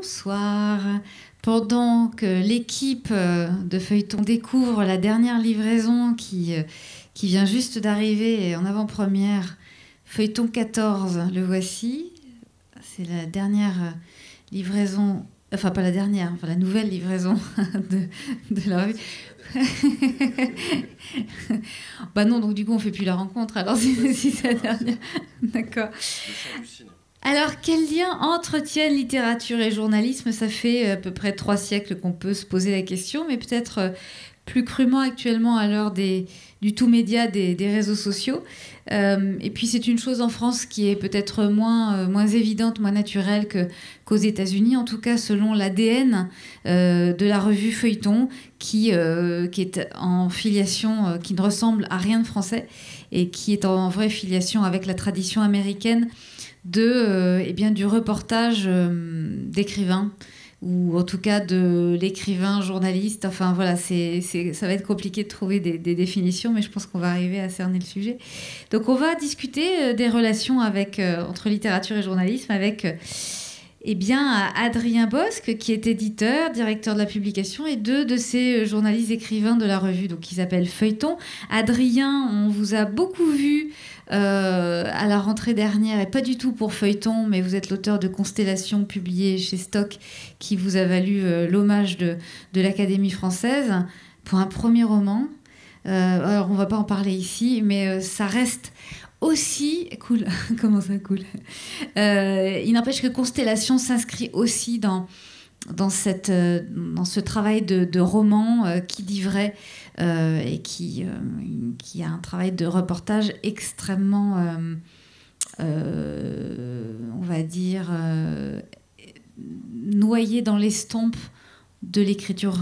Bonsoir. Pendant que l'équipe de Feuilleton découvre la dernière livraison qui vient juste d'arriver en avant-première, Feuilleton 14, le voici. C'est la dernière livraison, enfin pas la dernière, enfin la nouvelle livraison de la revue. Bah non, donc du coup on fait plus la rencontre, alors si c'est la dernière. D'accord. Alors, quel lien entretiennent littérature et journalisme? Ça fait à peu près 3 siècles qu'on peut se poser la question, mais peut-être plus crûment actuellement à l'heure du tout média des réseaux sociaux. Et puis, c'est une chose en France qui est peut-être moins évidente, moins naturelle qu'aux États-Unis, en tout cas selon l'ADN de la revue Feuilleton, qui est en filiation, qui ne ressemble à rien de français, et qui est en vraie filiation avec la tradition américaine du reportage d'écrivain, ou en tout cas de l'écrivain journaliste. Enfin voilà, ça va être compliqué de trouver des définitions, mais je pense qu'on va arriver à cerner le sujet. Donc on va discuter des relations entre littérature et journalisme avec Adrien Bosc, qui est éditeur, directeur de la publication, et 2 de ces journalistes écrivains de la revue, donc qui s'appellent Feuilleton. Adrien, on vous a beaucoup vu à la rentrée dernière, et pas du tout pour Feuilleton, mais vous êtes l'auteur de Constellation, publié chez Stock, qui vous a valu l'hommage de l'Académie française pour un premier roman. Alors on va pas en parler ici, mais ça reste aussi cool. Comment ça cool? Il n'empêche que Constellation s'inscrit aussi dans ce travail de roman qui dit vrai, et qui a un travail de reportage extrêmement, on va dire, noyé dans l'estompe de l'écriture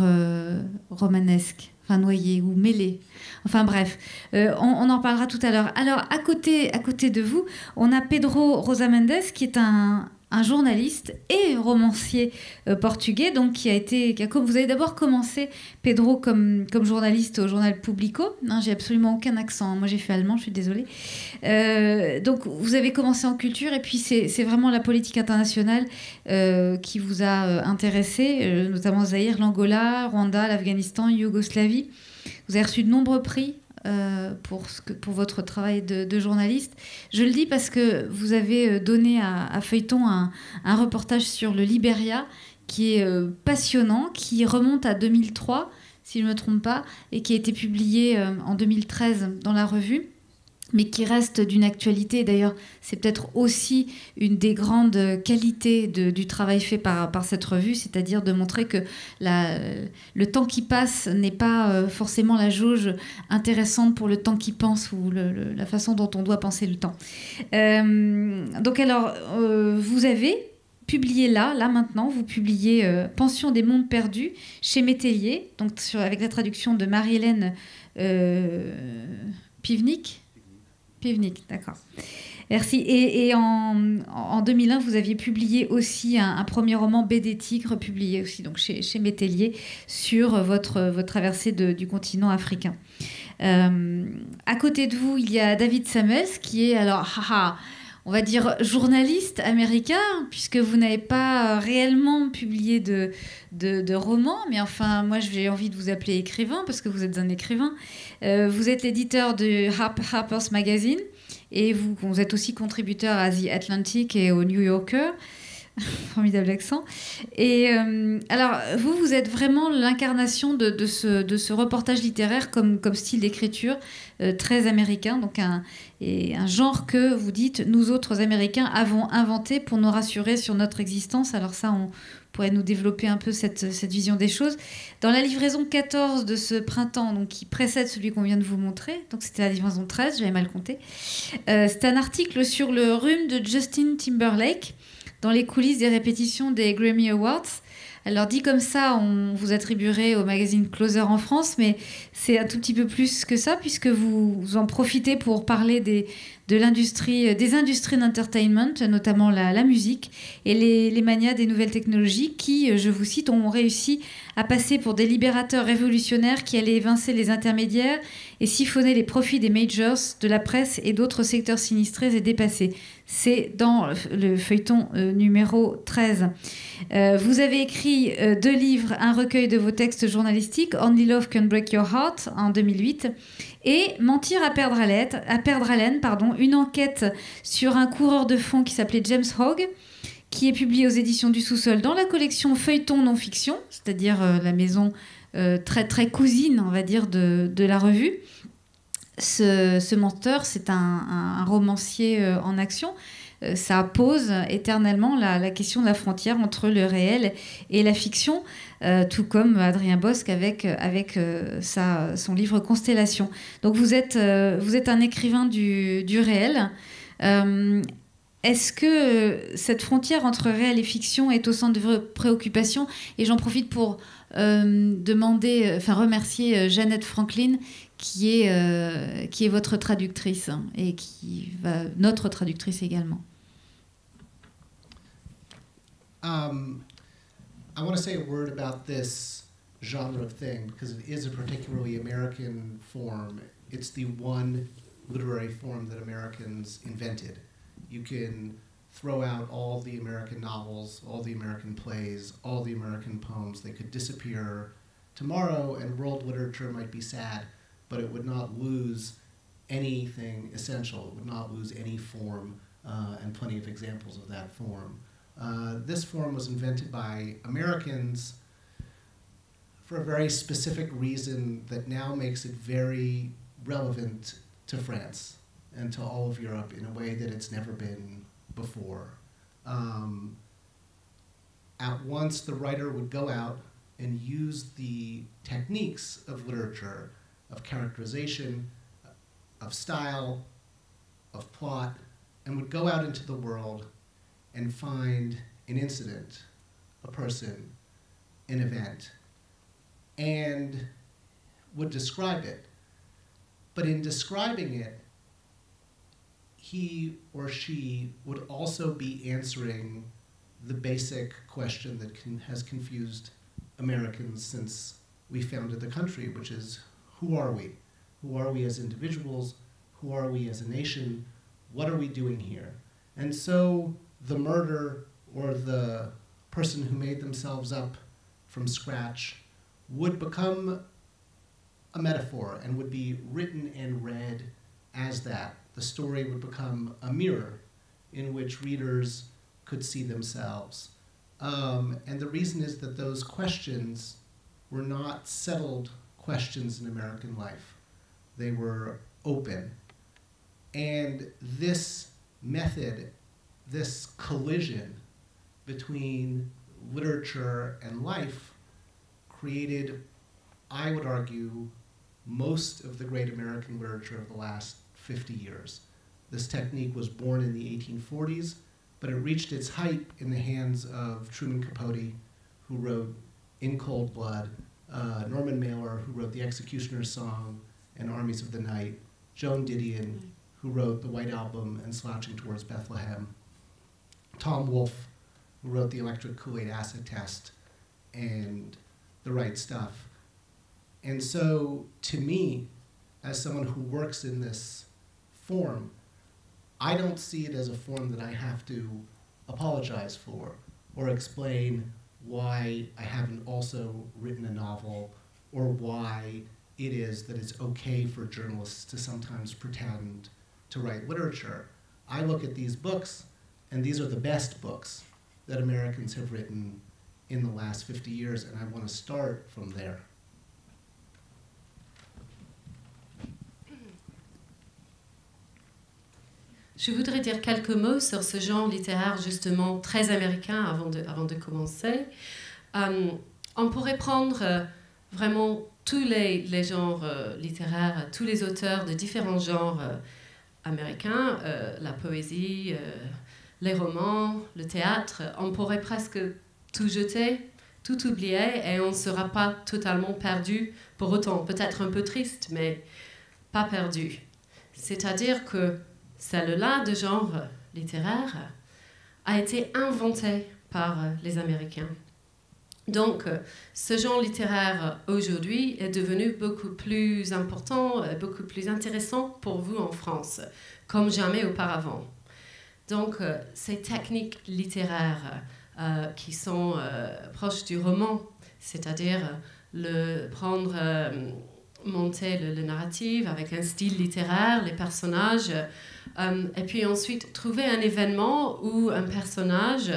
romanesque. Enfin, noyé ou mêlé. Enfin bref, on en parlera tout à l'heure. Alors, à côté de vous, on a Pedro Rosa Mendes, qui est un journaliste et romancier portugais, donc vous avez d'abord commencé, Pedro, comme journaliste au journal Público. Non, j'ai absolument aucun accent. Moi, j'ai fait allemand, je suis désolée. Donc, vous avez commencé en culture, et puis c'est vraiment la politique internationale qui vous a intéressé, notamment Zaïre, l'Angola, Rwanda, l'Afghanistan, Yougoslavie. Vous avez reçu de nombreux prix pour votre travail de journaliste. Je le dis parce que vous avez donné à Feuilleton un reportage sur le Libéria qui est passionnant, qui remonte à 2003, si je ne me trompe pas, et qui a été publié en 2013 dans la revue, mais qui reste d'une actualité. D'ailleurs, c'est peut-être aussi une des grandes qualités du travail fait par cette revue, c'est-à-dire de montrer que le temps qui passe n'est pas forcément la jauge intéressante pour le temps qui pense, ou la façon dont on doit penser le temps. Donc alors, vous avez publié là maintenant, vous publiez Pension des mondes perdus chez Métellier, donc avec la traduction de Marie-Hélène Pivnik, d'accord. Merci. Et en 2001, vous aviez publié aussi un premier roman, BD Tigre, publié aussi donc chez Métellier, sur votre traversée du continent africain. À côté de vous, il y a David Samuels, qui est on va dire journaliste américain, puisque vous n'avez pas réellement publié de romans, mais enfin, moi j'ai envie de vous appeler écrivain, parce que vous êtes un écrivain. Vous êtes l'éditeur de Harper's Magazine, et vous êtes aussi contributeur à The Atlantic et au New Yorker. Formidable accent. Et alors, vous êtes vraiment l'incarnation de ce reportage littéraire comme style d'écriture très américain, donc un genre que vous dites, nous autres Américains avons inventé pour nous rassurer sur notre existence. Alors ça, on pourrait nous développer un peu cette vision des choses. Dans la livraison 14 de ce printemps, donc qui précède celui qu'on vient de vous montrer, donc c'était la livraison 13, j'avais mal compté, c'est un article sur le rhume de Justin Timberlake, dans les coulisses des répétitions des Grammy Awards. Alors dit comme ça, on vous attribuerait au magazine Closer en France, mais c'est un tout petit peu plus que ça, puisque vous en profitez pour parler des industries d'entertainment, notamment la musique, et les manias des nouvelles technologies qui, je vous cite, ont réussi à passer pour des libérateurs révolutionnaires qui allaient évincer les intermédiaires et siphonner les profits des majors, de la presse et d'autres secteurs sinistrés et dépassés. C'est dans le feuilleton numéro 13. Vous avez écrit 2 livres, un recueil de vos textes journalistiques, Only Love Can Break Your Heart, en 2008, et Mentir à perdre haleine, une enquête sur un coureur de fond qui s'appelait James Hogg, qui est publié aux éditions du Sous-Sol dans la collection Feuilleton non-fiction, c'est-à-dire la maison très, très cousine, on va dire, de la revue. Ce menteur, c'est un romancier en action. Ça pose éternellement la question de la frontière entre le réel et la fiction, tout comme Adrien Bosc avec son livre Constellation. Donc vous êtes un écrivain du réel. Est-ce que cette frontière entre réel et fiction est au centre de vos préoccupations? Et j'en profite pour remercier Jeannette Franklin, qui est votre traductrice et notre traductrice également. I want to say a word about this genre of thing because it is a particularly American form. It's the one literary form that Americans invented. You can throw out all the American novels, all the American plays, all the American poems. They could disappear tomorrow and world literature might be sad, but it would not lose anything essential. It would not lose any form, and plenty of examples of that form. This form was invented by Americans for a very specific reason that now makes it very relevant to France and to all of Europe in a way that it's never been before. At once, the writer would go out and use the techniques of literature, of characterization, of style, of plot, and would go out into the world and find an incident, a person, an event, and would describe it. But in describing it, he or she would also be answering the basic question that has confused Americans since we founded the country, which is, who are we? Who are we as individuals? Who are we as a nation? What are we doing here? And so the murder or the person who made themselves up from scratch would become a metaphor and would be written and read as that. The story would become a mirror in which readers could see themselves. And the reason is that those questions were not settled questions in American life. They were open. And this method, this collision between literature and life created, I would argue, most of the great American literature of the last 50 years. This technique was born in the 1840s, but it reached its height in the hands of Truman Capote, who wrote In Cold Blood, Norman Mailer, who wrote The Executioner's Song and Armies of the Night, Joan Didion, who wrote The White Album and Slouching Towards Bethlehem, Tom Wolfe, who wrote The Electric Kool-Aid Acid Test and The Right Stuff. And so, to me, as someone who works in this form, I don't see it as a form that I have to apologize for or explain why I haven't also written a novel or why it is that it's okay for journalists to sometimes pretend to write literature. I look at these books, and these are the best books that Americans have written in the last 50 years, and I want to start from there. Je voudrais dire quelques mots sur ce genre littéraire justement très américain avant de commencer. On pourrait prendre vraiment tous les genres littéraires, tous les auteurs de différents genres américains, la poésie, les romans, le théâtre. On pourrait presque tout jeter, tout oublier et on ne sera pas totalement perdu pour autant. Peut-être un peu triste, mais pas perdu. C'est-à-dire que celle-là de genre littéraire a été inventée par les Américains. Donc, ce genre littéraire aujourd'hui est devenu beaucoup plus important, beaucoup plus intéressant pour vous en France, comme jamais auparavant. Donc, ces techniques littéraires qui sont proches du roman, c'est-à-dire monter le narratif avec un style littéraire, les personnages, et puis ensuite trouver un événement ou un personnage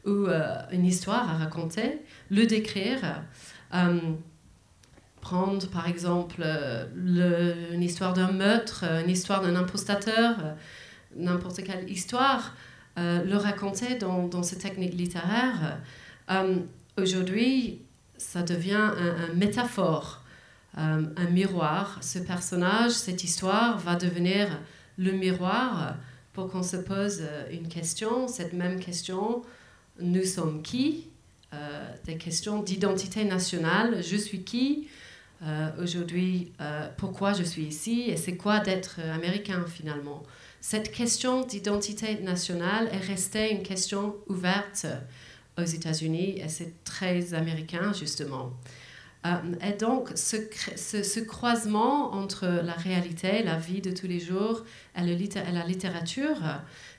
ou une histoire à raconter, le décrire. Prendre par exemple une histoire d'un meurtre, une histoire d'un impostateur, n'importe quelle histoire, le raconter dans ces techniques littéraires. Aujourd'hui, ça devient un métaphore, un miroir. Ce personnage, cette histoire va devenir le miroir pour qu'on se pose une question, cette même question, nous sommes qui? Des questions d'identité nationale, je suis qui? Aujourd'hui, pourquoi je suis ici et c'est quoi d'être américain finalement? Cette question d'identité nationale est restée une question ouverte aux États-Unis et c'est très américain justement. Et donc ce croisement entre la réalité, la vie de tous les jours et la littérature,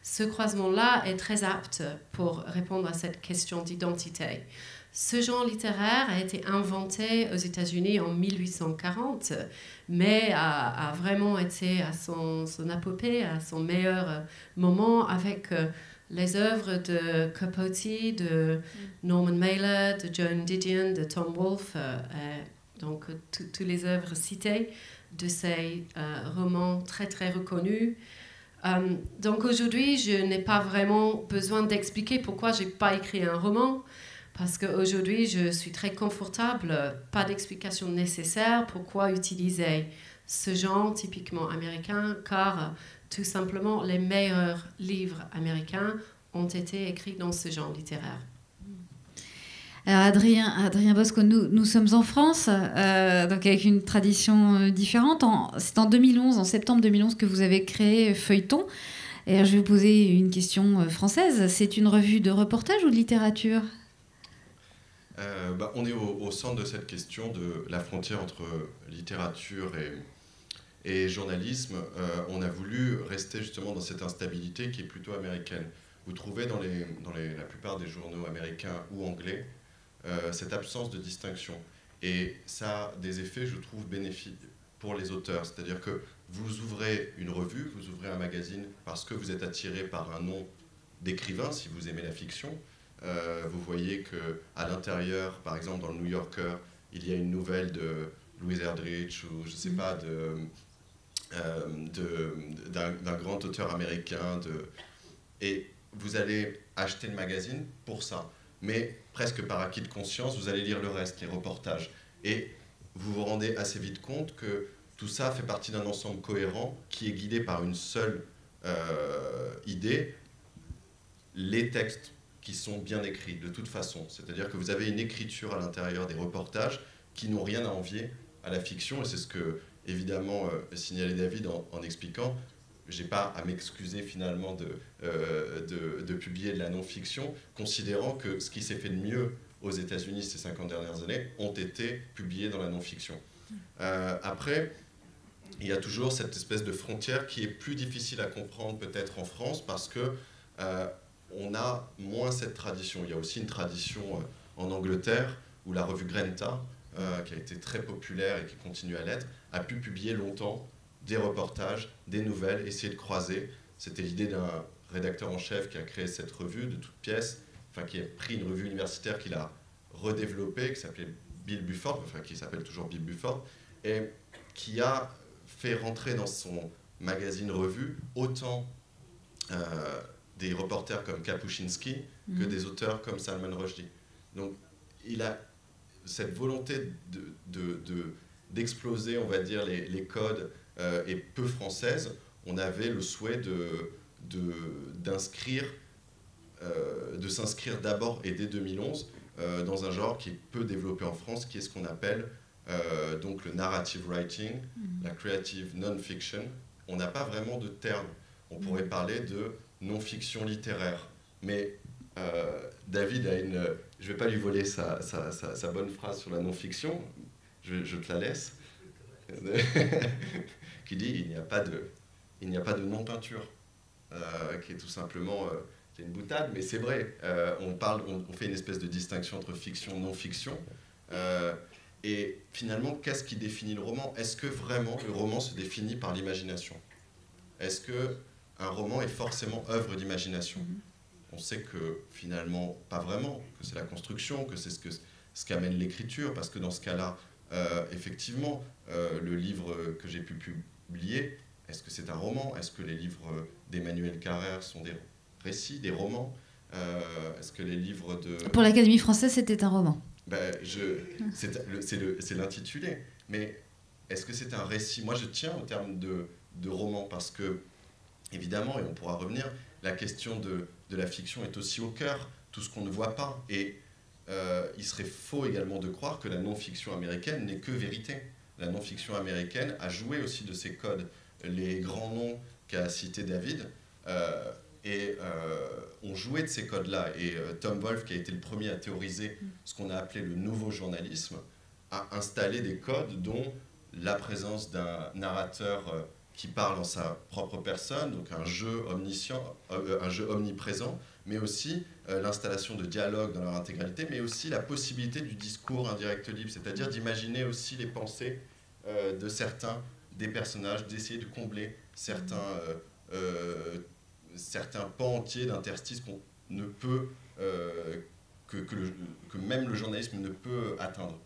ce croisement-là est très apte pour répondre à cette question d'identité. Ce genre littéraire a été inventé aux États-Unis en 1840, mais a vraiment été à son apogée, à son meilleur moment avec les œuvres de Capote, de Norman Mailer, de Joan Didion, de Tom Wolfe, donc toutes les œuvres citées de ces romans très très reconnus. Donc aujourd'hui, je n'ai pas vraiment besoin d'expliquer pourquoi je n'ai pas écrit un roman. Parce qu'aujourd'hui, je suis très confortable, pas d'explication nécessaire pourquoi utiliser ce genre typiquement américain, car tout simplement, les meilleurs livres américains ont été écrits dans ce genre littéraire. Alors Adrien Bosco, nous sommes en France, donc avec une tradition différente. C'est en 2011, en septembre 2011, que vous avez créé Feuilleton. Et alors, je vais vous poser une question française. C'est une revue de reportage ou de littérature ? On est au centre de cette question de la frontière entre littérature et journalisme. On a voulu rester justement dans cette instabilité qui est plutôt américaine. Vous trouvez dans la plupart des journaux américains ou anglais cette absence de distinction. Et ça a des effets, je trouve, bénéfiques pour les auteurs. C'est-à-dire que vous ouvrez une revue, vous ouvrez un magazine parce que vous êtes attiré par un nom d'écrivain, si vous aimez la fiction. Vous voyez qu'à l'intérieur, par exemple dans le New Yorker, il y a une nouvelle de Louise Erdrich ou je ne sais pas, d'un grand auteur américain. Et vous allez acheter le magazine pour ça. Mais presque par acquis de conscience, vous allez lire le reste, les reportages. Et vous vous rendez assez vite compte que tout ça fait partie d'un ensemble cohérent qui est guidé par une seule idée, les textes qui sont bien écrits de toute façon. C'est-à-dire que vous avez une écriture à l'intérieur des reportages qui n'ont rien à envier à la fiction, et c'est ce que, évidemment, signalait David en expliquant. Je n'ai pas à m'excuser finalement de publier de la non-fiction, considérant que ce qui s'est fait de mieux aux États-Unis ces 50 dernières années ont été publiés dans la non-fiction. Après, il y a toujours cette espèce de frontière qui est plus difficile à comprendre peut-être en France parce que on a moins cette tradition. Il y a aussi une tradition en Angleterre où la revue Granta, qui a été très populaire et qui continue à l'être, a pu publier longtemps des reportages, des nouvelles, essayer de croiser. C'était l'idée d'un rédacteur en chef qui a créé cette revue de toutes pièces, enfin qui a pris une revue universitaire qu'il a redéveloppée, qui s'appelait Bill Buford, enfin qui s'appelle toujours Bill Buford, et qui a fait rentrer dans son magazine revue autant des reporters comme Kapuscinski que des auteurs comme Salman Rushdie. Donc il a cette volonté d'exploser, on va dire, les codes et peu françaises. On avait le souhait de s'inscrire d'abord et dès 2011 dans un genre qui est peu développé en France, qui est ce qu'on appelle donc le narrative writing, la creative non-fiction. On n'a pas vraiment de terme. On pourrait parler de non-fiction littéraire. Mais David a une... Je ne vais pas lui voler sa bonne phrase sur la non-fiction, je te la laisse, qui dit il n'y a pas de non-peinture. qui est tout simplement qui est une boutade, mais c'est vrai. On fait une espèce de distinction entre fiction et non-fiction. Et finalement, qu'est-ce qui définit le roman? Est-ce que vraiment le roman se définit par l'imagination? Est-ce qu'un roman est forcément œuvre d'imagination? On sait que finalement, pas vraiment, que c'est la construction, que c'est ce qu'amène l'écriture, parce que dans ce cas-là, effectivement, le livre que j'ai pu publier, est-ce que c'est un roman? Est-ce que les livres d'Emmanuel Carrère sont des récits, des romans? Est-ce que les livres de... Pour l'Académie française, c'était un roman. Ben, c'est l'intitulé. Mais est-ce que c'est un récit? Moi, je tiens au terme de roman parce que, évidemment, et on pourra revenir, la question de la fiction est aussi au cœur, tout ce qu'on ne voit pas. Et il serait faux également de croire que la non-fiction américaine n'est que vérité. La non-fiction américaine a joué aussi de ces codes. Les grands noms qu'a cité David ont joué de ces codes-là. Et Tom Wolfe, qui a été le premier à théoriser ce qu'on a appelé le nouveau journalisme, a installé des codes dont la présence d'un narrateur qui parle en sa propre personne, donc un jeu omniprésent, mais aussi l'installation de dialogues dans leur intégralité, mais aussi la possibilité du discours indirect libre, c'est-à-dire d'imaginer aussi les pensées de certains des personnages, d'essayer de combler certains pans entiers d'interstices qu'on ne peut, que même le journalisme ne peut atteindre.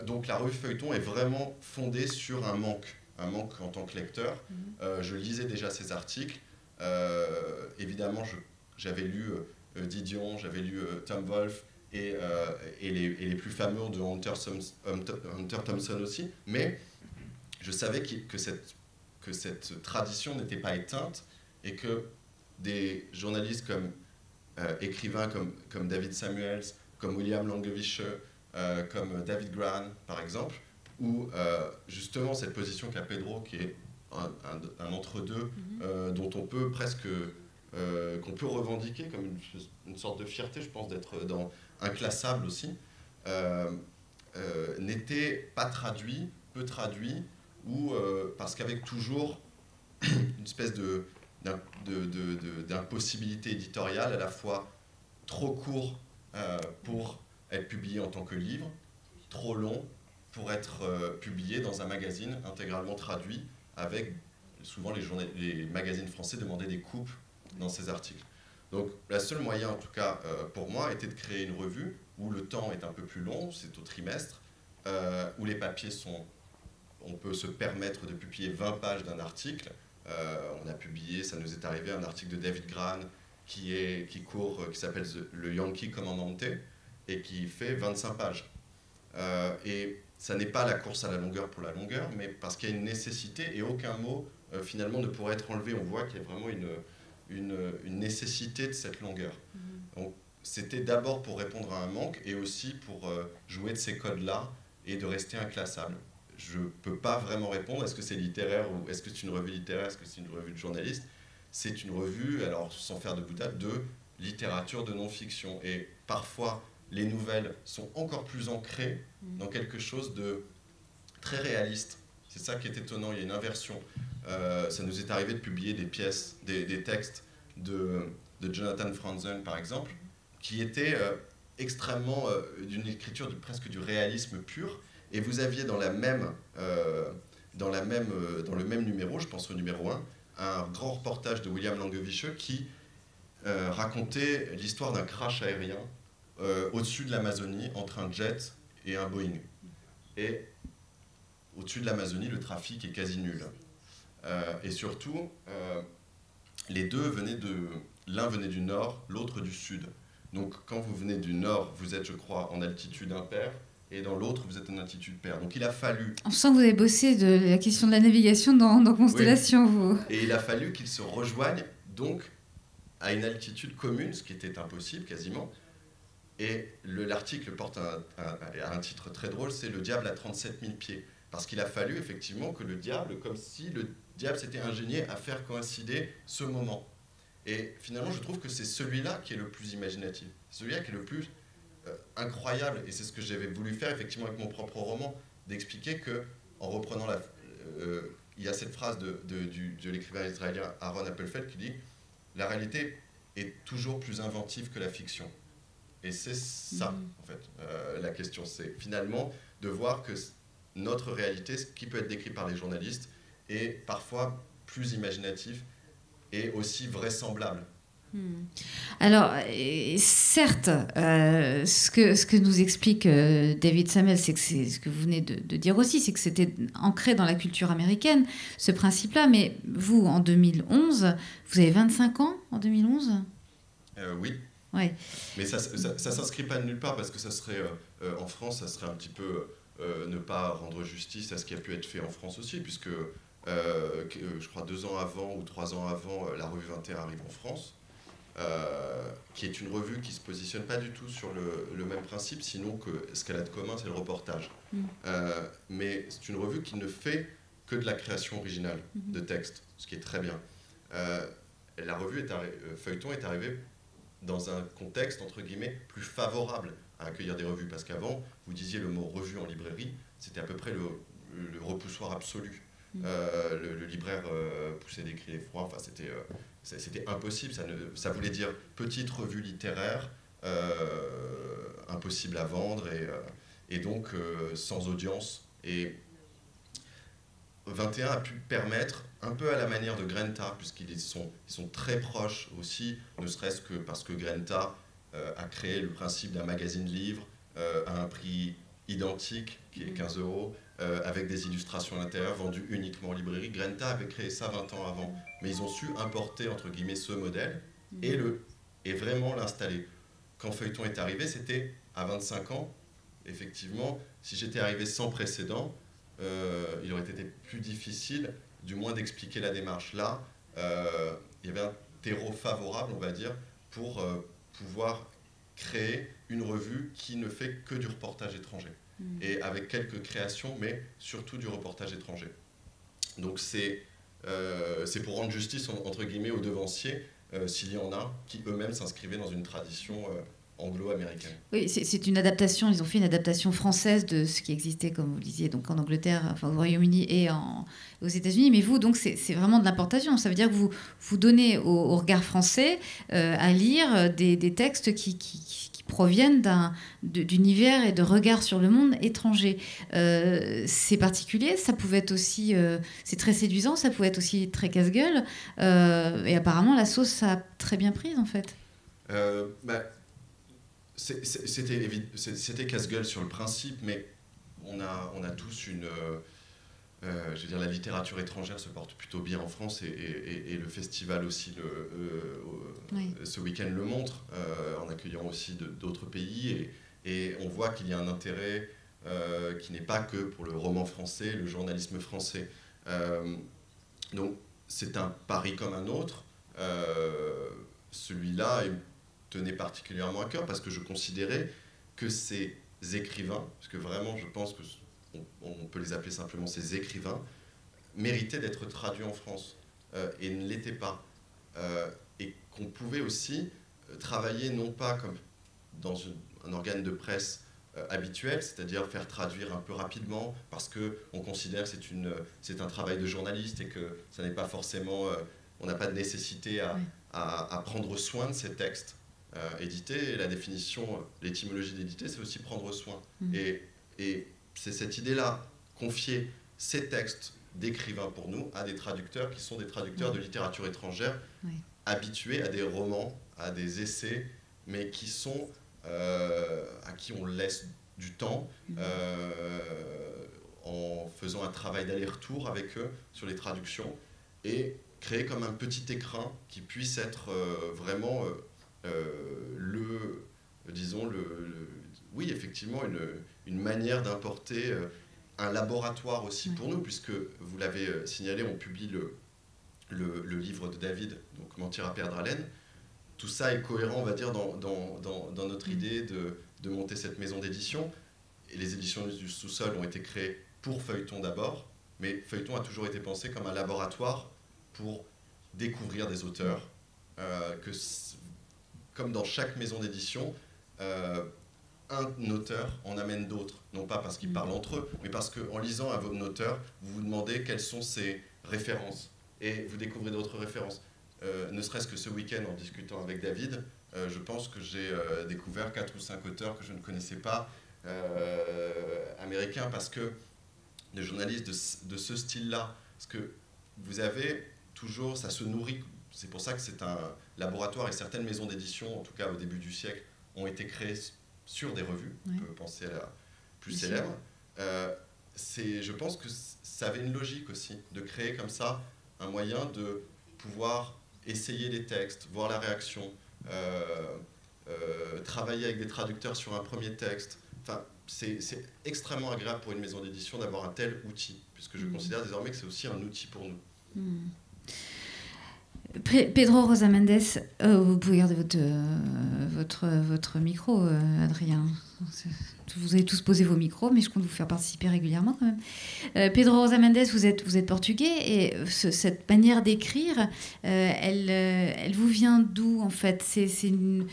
Donc la revue Feuilleton est vraiment fondée sur un manque en tant que lecteur. Je lisais déjà ces articles. Évidemment, j'avais lu Didion, j'avais lu Tom Wolfe et les plus fameux de Hunter Thompson aussi, mais je savais que cette tradition n'était pas éteinte et que des journalistes écrivains comme David Samuels, comme William Langewiesche, comme David Gran, par exemple, où justement cette position qu'a Pedro, qui est un entre-deux, dont on peut presque... qu'on peut revendiquer comme une sorte de fierté, je pense, d'être inclassable aussi, n'était pas traduit, peu traduit, ou parce qu'avec toujours une espèce d'impossibilité éditoriale, à la fois trop court pour être publié en tant que livre, trop long pour être publié dans un magazine intégralement traduit, avec souvent les magazines français demandaient des coupes dans ces articles. Donc le seul moyen, en tout cas pour moi, était de créer une revue où le temps est un peu plus long, c'est au trimestre, où les papiers sont... On peut se permettre de publier 20 pages d'un article. On a publié, ça nous est arrivé, un article de David Gran qui s'appelle Le Yankee Commandante et qui fait 25 pages. Et ça n'est pas la course à la longueur pour la longueur, mais parce qu'il y a une nécessité et aucun mot finalement ne pourrait être enlevé. On voit qu'il y a vraiment une nécessité de cette longueur. Donc, c'était d'abord pour répondre à un manque et aussi pour jouer de ces codes-là et de rester inclassable. Je ne peux pas vraiment répondre, est-ce que c'est littéraire ou est-ce que c'est une revue littéraire, est-ce que c'est une revue de journaliste? C'est une revue, alors sans faire de boutade, de littérature de non-fiction. Et parfois, les nouvelles sont encore plus ancrées dans quelque chose de très réaliste. C'est ça qui est étonnant, il y a une inversion. Ça nous est arrivé de publier des pièces, des textes de Jonathan Franzen, par exemple, qui étaient extrêmement d'une écriture presque du réalisme pur. Et vous aviez dans le même numéro, je pense au numéro 1, un grand reportage de William Langewiesche qui racontait l'histoire d'un crash aérien au-dessus de l'Amazonie entre un jet et un Boeing. Et au-dessus de l'Amazonie, le trafic est quasi nul. Et surtout, les deux l'un venait du nord, l'autre du sud. Donc quand vous venez du nord, vous êtes, je crois, en altitude impaire, et dans l'autre, vous êtes en altitude paire. Donc il a fallu... On sent que vous avez bossé de la question de la navigation dans Constellation, oui. Vous. Et il a fallu qu'ils se rejoignent, donc, à une altitude commune, ce qui était impossible, quasiment. Et l'article porte un titre très drôle, c'est « Le diable à 37 000 pieds ». Parce qu'il a fallu, effectivement, que le diable, comme si le diable s'était ingénié à faire coïncider ce moment. Et finalement, je trouve que c'est celui-là qui est le plus imaginatif. Celui-là qui est le plus... incroyable, et c'est ce que j'avais voulu faire effectivement avec mon propre roman, d'expliquer que en reprenant il y a cette phrase de l'écrivain israélien Aaron Appelfeld qui dit « La réalité est toujours plus inventive que la fiction ». Et c'est ça, en fait, la question. C'est finalement de voir que notre réalité, ce qui peut être décrit par les journalistes, est parfois plus imaginatif et aussi vraisemblable. Alors, certes, ce que nous explique David Samuel, c'est que c'est ce que vous venez de dire aussi, c'est que c'était ancré dans la culture américaine, ce principe-là. Mais vous, en 2011, vous avez 25 ans en 2011 ? Oui. Ouais. Mais ça s'inscrit pas de nulle part, parce que ça serait, en France, ça serait un petit peu ne pas rendre justice à ce qui a pu être fait en France aussi, puisque je crois 2 ans avant ou 3 ans avant, la revue 21 arrive en France. Qui est une revue qui ne se positionne pas du tout sur le même principe, sinon que ce qu'elle a de commun, c'est le reportage. Mais c'est une revue qui ne fait que de la création originale de textes, ce qui est très bien. La revue Feuilleton est arrivée dans un contexte, entre guillemets, plus favorable à accueillir des revues, parce qu'avant, vous disiez le mot revue en librairie, c'était à peu près le repoussoir absolu. Le libraire poussait des cris d'effroi, enfin, c'était impossible, ça voulait dire petite revue littéraire, impossible à vendre et donc sans audience. Et 21 a pu permettre, un peu à la manière de Grenta, puisqu'ils sont très proches aussi, ne serait-ce que parce que Grenta a créé le principe d'un magazine livre à un prix identique, qui est 15 €, avec des illustrations à l'intérieur, vendues uniquement en librairie. Grenta avait créé ça 20 ans avant, mais ils ont su importer, entre guillemets, ce modèle et vraiment l'installer. Quand Feuilleton est arrivé, c'était à 25 ans. Effectivement, si j'étais arrivé sans précédent, il aurait été plus difficile, du moins, d'expliquer la démarche. Là, il y avait un terreau favorable, on va dire, pour pouvoir créer une revue qui ne fait que du reportage étranger. Et avec quelques créations, mais surtout du reportage étranger. Donc c'est pour rendre justice, entre guillemets, aux devanciers, s'il y en a, qui eux-mêmes s'inscrivaient dans une tradition anglo-américaine. Oui, c'est une adaptation, ils ont fait une adaptation française de ce qui existait, comme vous le disiez, donc en Angleterre, enfin au Royaume-Uni et aux États-Unis. Mais vous, donc, c'est vraiment de l'importation. Ça veut dire que vous donnez au regard français à lire des textes qui proviennent d'univers et de regards sur le monde étranger. C'est particulier, ça pouvait être aussi... c'est très séduisant, ça pouvait être aussi très casse-gueule. Et apparemment, la sauce a très bien prise, en fait. C'était casse-gueule sur le principe, mais on a tous une... je veux dire, la littérature étrangère se porte plutôt bien en France et le festival aussi ce week-end le montre, en accueillant aussi d'autres pays. Et on voit qu'il y a un intérêt qui n'est pas que pour le roman français, le journalisme français. Donc c'est un pari comme un autre. Celui-là tenait particulièrement à cœur parce que je considérais que ces écrivains, parce que vraiment je pense que on peut les appeler simplement ces écrivains, méritaient d'être traduits en France et ne l'étaient pas. Et qu'on pouvait aussi travailler non pas comme dans un organe de presse habituel, c'est-à-dire faire traduire un peu rapidement parce qu'on considère que c'est un travail de journaliste et que ça n'est pas forcément... on n'a pas de nécessité à prendre soin de ces textes édités. Et la définition, l'étymologie d'éditer, c'est aussi prendre soin. Et c'est cette idée-là, confier ces textes d'écrivains pour nous à des traducteurs qui sont des traducteurs de littérature étrangère, habitués à des romans, à des essais, mais qui sont à qui on laisse du temps en faisant un travail d'aller-retour avec eux sur les traductions et créer comme un petit écrin qui puisse être vraiment oui, effectivement, une manière d'importer un laboratoire aussi pour nous, puisque vous l'avez signalé, on publie le livre de David, donc Mentir à perdre haleine. Tout ça est cohérent, on va dire, dans notre idée de monter cette maison d'édition. Et les éditions du sous-sol ont été créées pour Feuilleton d'abord, mais Feuilleton a toujours été pensé comme un laboratoire pour découvrir des auteurs, comme dans chaque maison d'édition, un auteurs en amènent d'autres. Non pas parce qu'ils parlent entre eux, mais parce qu'en lisant un auteur, vous vous demandez quelles sont ses références. Et vous découvrez d'autres références. Ne serait-ce que ce week-end, en discutant avec David, je pense que j'ai découvert 4 ou 5 auteurs que je ne connaissais pas, américains, parce que des journalistes de ce style-là, parce que vous avez toujours, ça se nourrit, c'est pour ça que c'est un laboratoire, et certaines maisons d'édition, en tout cas au début du siècle, ont été créées sur des revues. On peut penser à la plus célèbre. Je pense que ça avait une logique aussi, de créer comme ça un moyen de pouvoir essayer les textes, voir la réaction, travailler avec des traducteurs sur un premier texte. Enfin, c'est extrêmement agréable pour une maison d'édition d'avoir un tel outil, puisque je considère désormais que c'est aussi un outil pour nous. Pedro Rosa Mendes, vous pouvez garder votre micro, Adrien. Vous avez tous posé vos micros, mais je compte vous faire participer régulièrement quand même. Pedro Rosa Mendes, vous êtes portugais, et cette manière d'écrire, elle vous vient d'où en fait? C'est une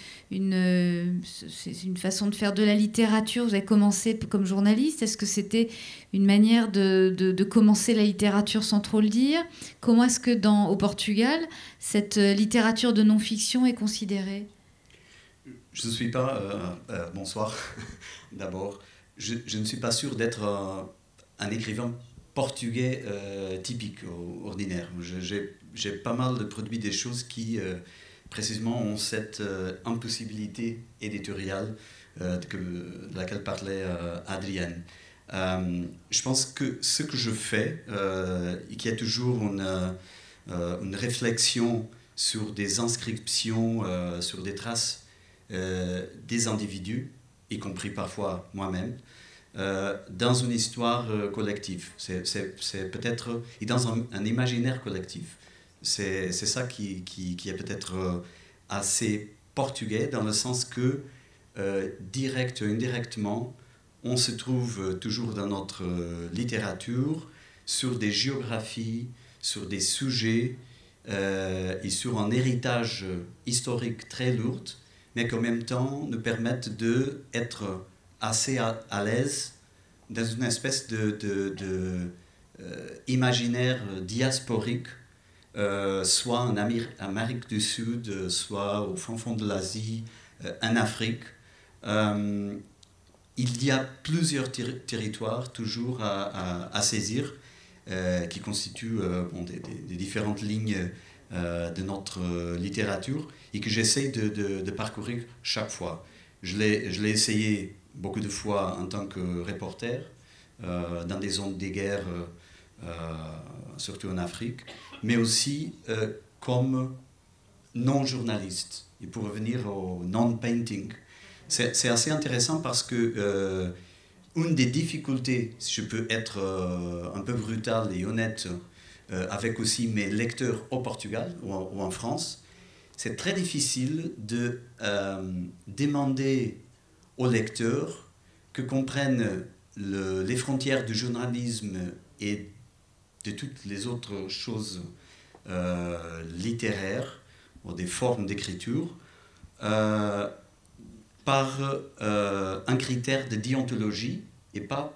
façon de faire de la littérature. Vous avez commencé comme journaliste. Est-ce que c'était une manière de commencer la littérature sans trop le dire? Comment est-ce que au Portugal, cette littérature de non-fiction est considérée? Je ne suis pas... bonsoir, d'abord. Je ne suis pas sûr d'être un écrivain portugais typique, ordinaire. J'ai pas mal de produits, des choses qui, précisément, ont cette impossibilité éditoriale de laquelle parlait Adrienne. Je pense que ce que je fais, et qu'il y a toujours une réflexion sur des inscriptions, sur des traces des individus, y compris parfois moi-même, dans une histoire collective. C'est peut-être, et dans un imaginaire collectif. C'est ça qui est peut-être assez portugais, dans le sens que, direct ou indirectement, on se trouve toujours dans notre littérature sur des géographies, sur des sujets et sur un héritage historique très lourd, mais qu'en même temps nous permettent d'être assez à l'aise dans une espèce de imaginaire diasporique, soit en Amérique du Sud, soit au fond de l'Asie, en Afrique. Il y a plusieurs territoires toujours à saisir, qui constituent des différentes lignes de notre littérature, et que j'essaie de parcourir chaque fois. Je l'ai essayé beaucoup de fois en tant que reporter, dans des zones de guerre, surtout en Afrique, mais aussi comme non-journaliste. Et pour revenir au non-painting, c'est assez intéressant parce que une des difficultés, si je peux être un peu brutal et honnête, avec aussi mes lecteurs au Portugal ou en France, c'est très difficile de demander aux lecteurs que comprennent les frontières du journalisme et de toutes les autres choses littéraires ou des formes d'écriture par un critère de déontologie et pas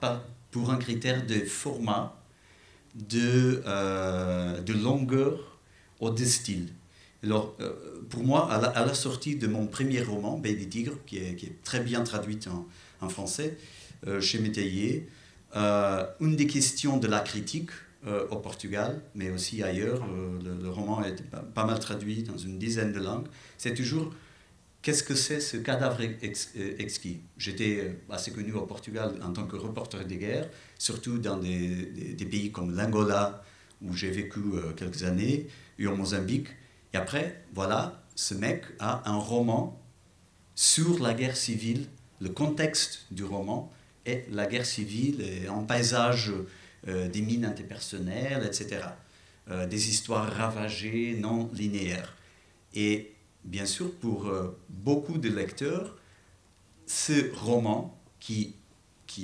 pour un critère de format, de longueur ou de style. Alors, pour moi, à la sortie de mon premier roman, Baie des Tigres, qui est très bien traduit en français, chez Métayer, une des questions de la critique au Portugal, mais aussi ailleurs, le roman est pas mal traduit dans une dizaine de langues, c'est toujours qu'est-ce que c'est ce cadavre exquis. J'étais assez connu au Portugal en tant que reporter de guerre, surtout dans des pays comme l'Angola, où j'ai vécu quelques années, et au Mozambique. Et après, voilà, ce mec a un roman sur la guerre civile. Le contexte du roman est la guerre civile, et un paysage des mines antipersonnelles, etc. Des histoires ravagées, non linéaires. Et bien sûr, pour beaucoup de lecteurs, ce roman qui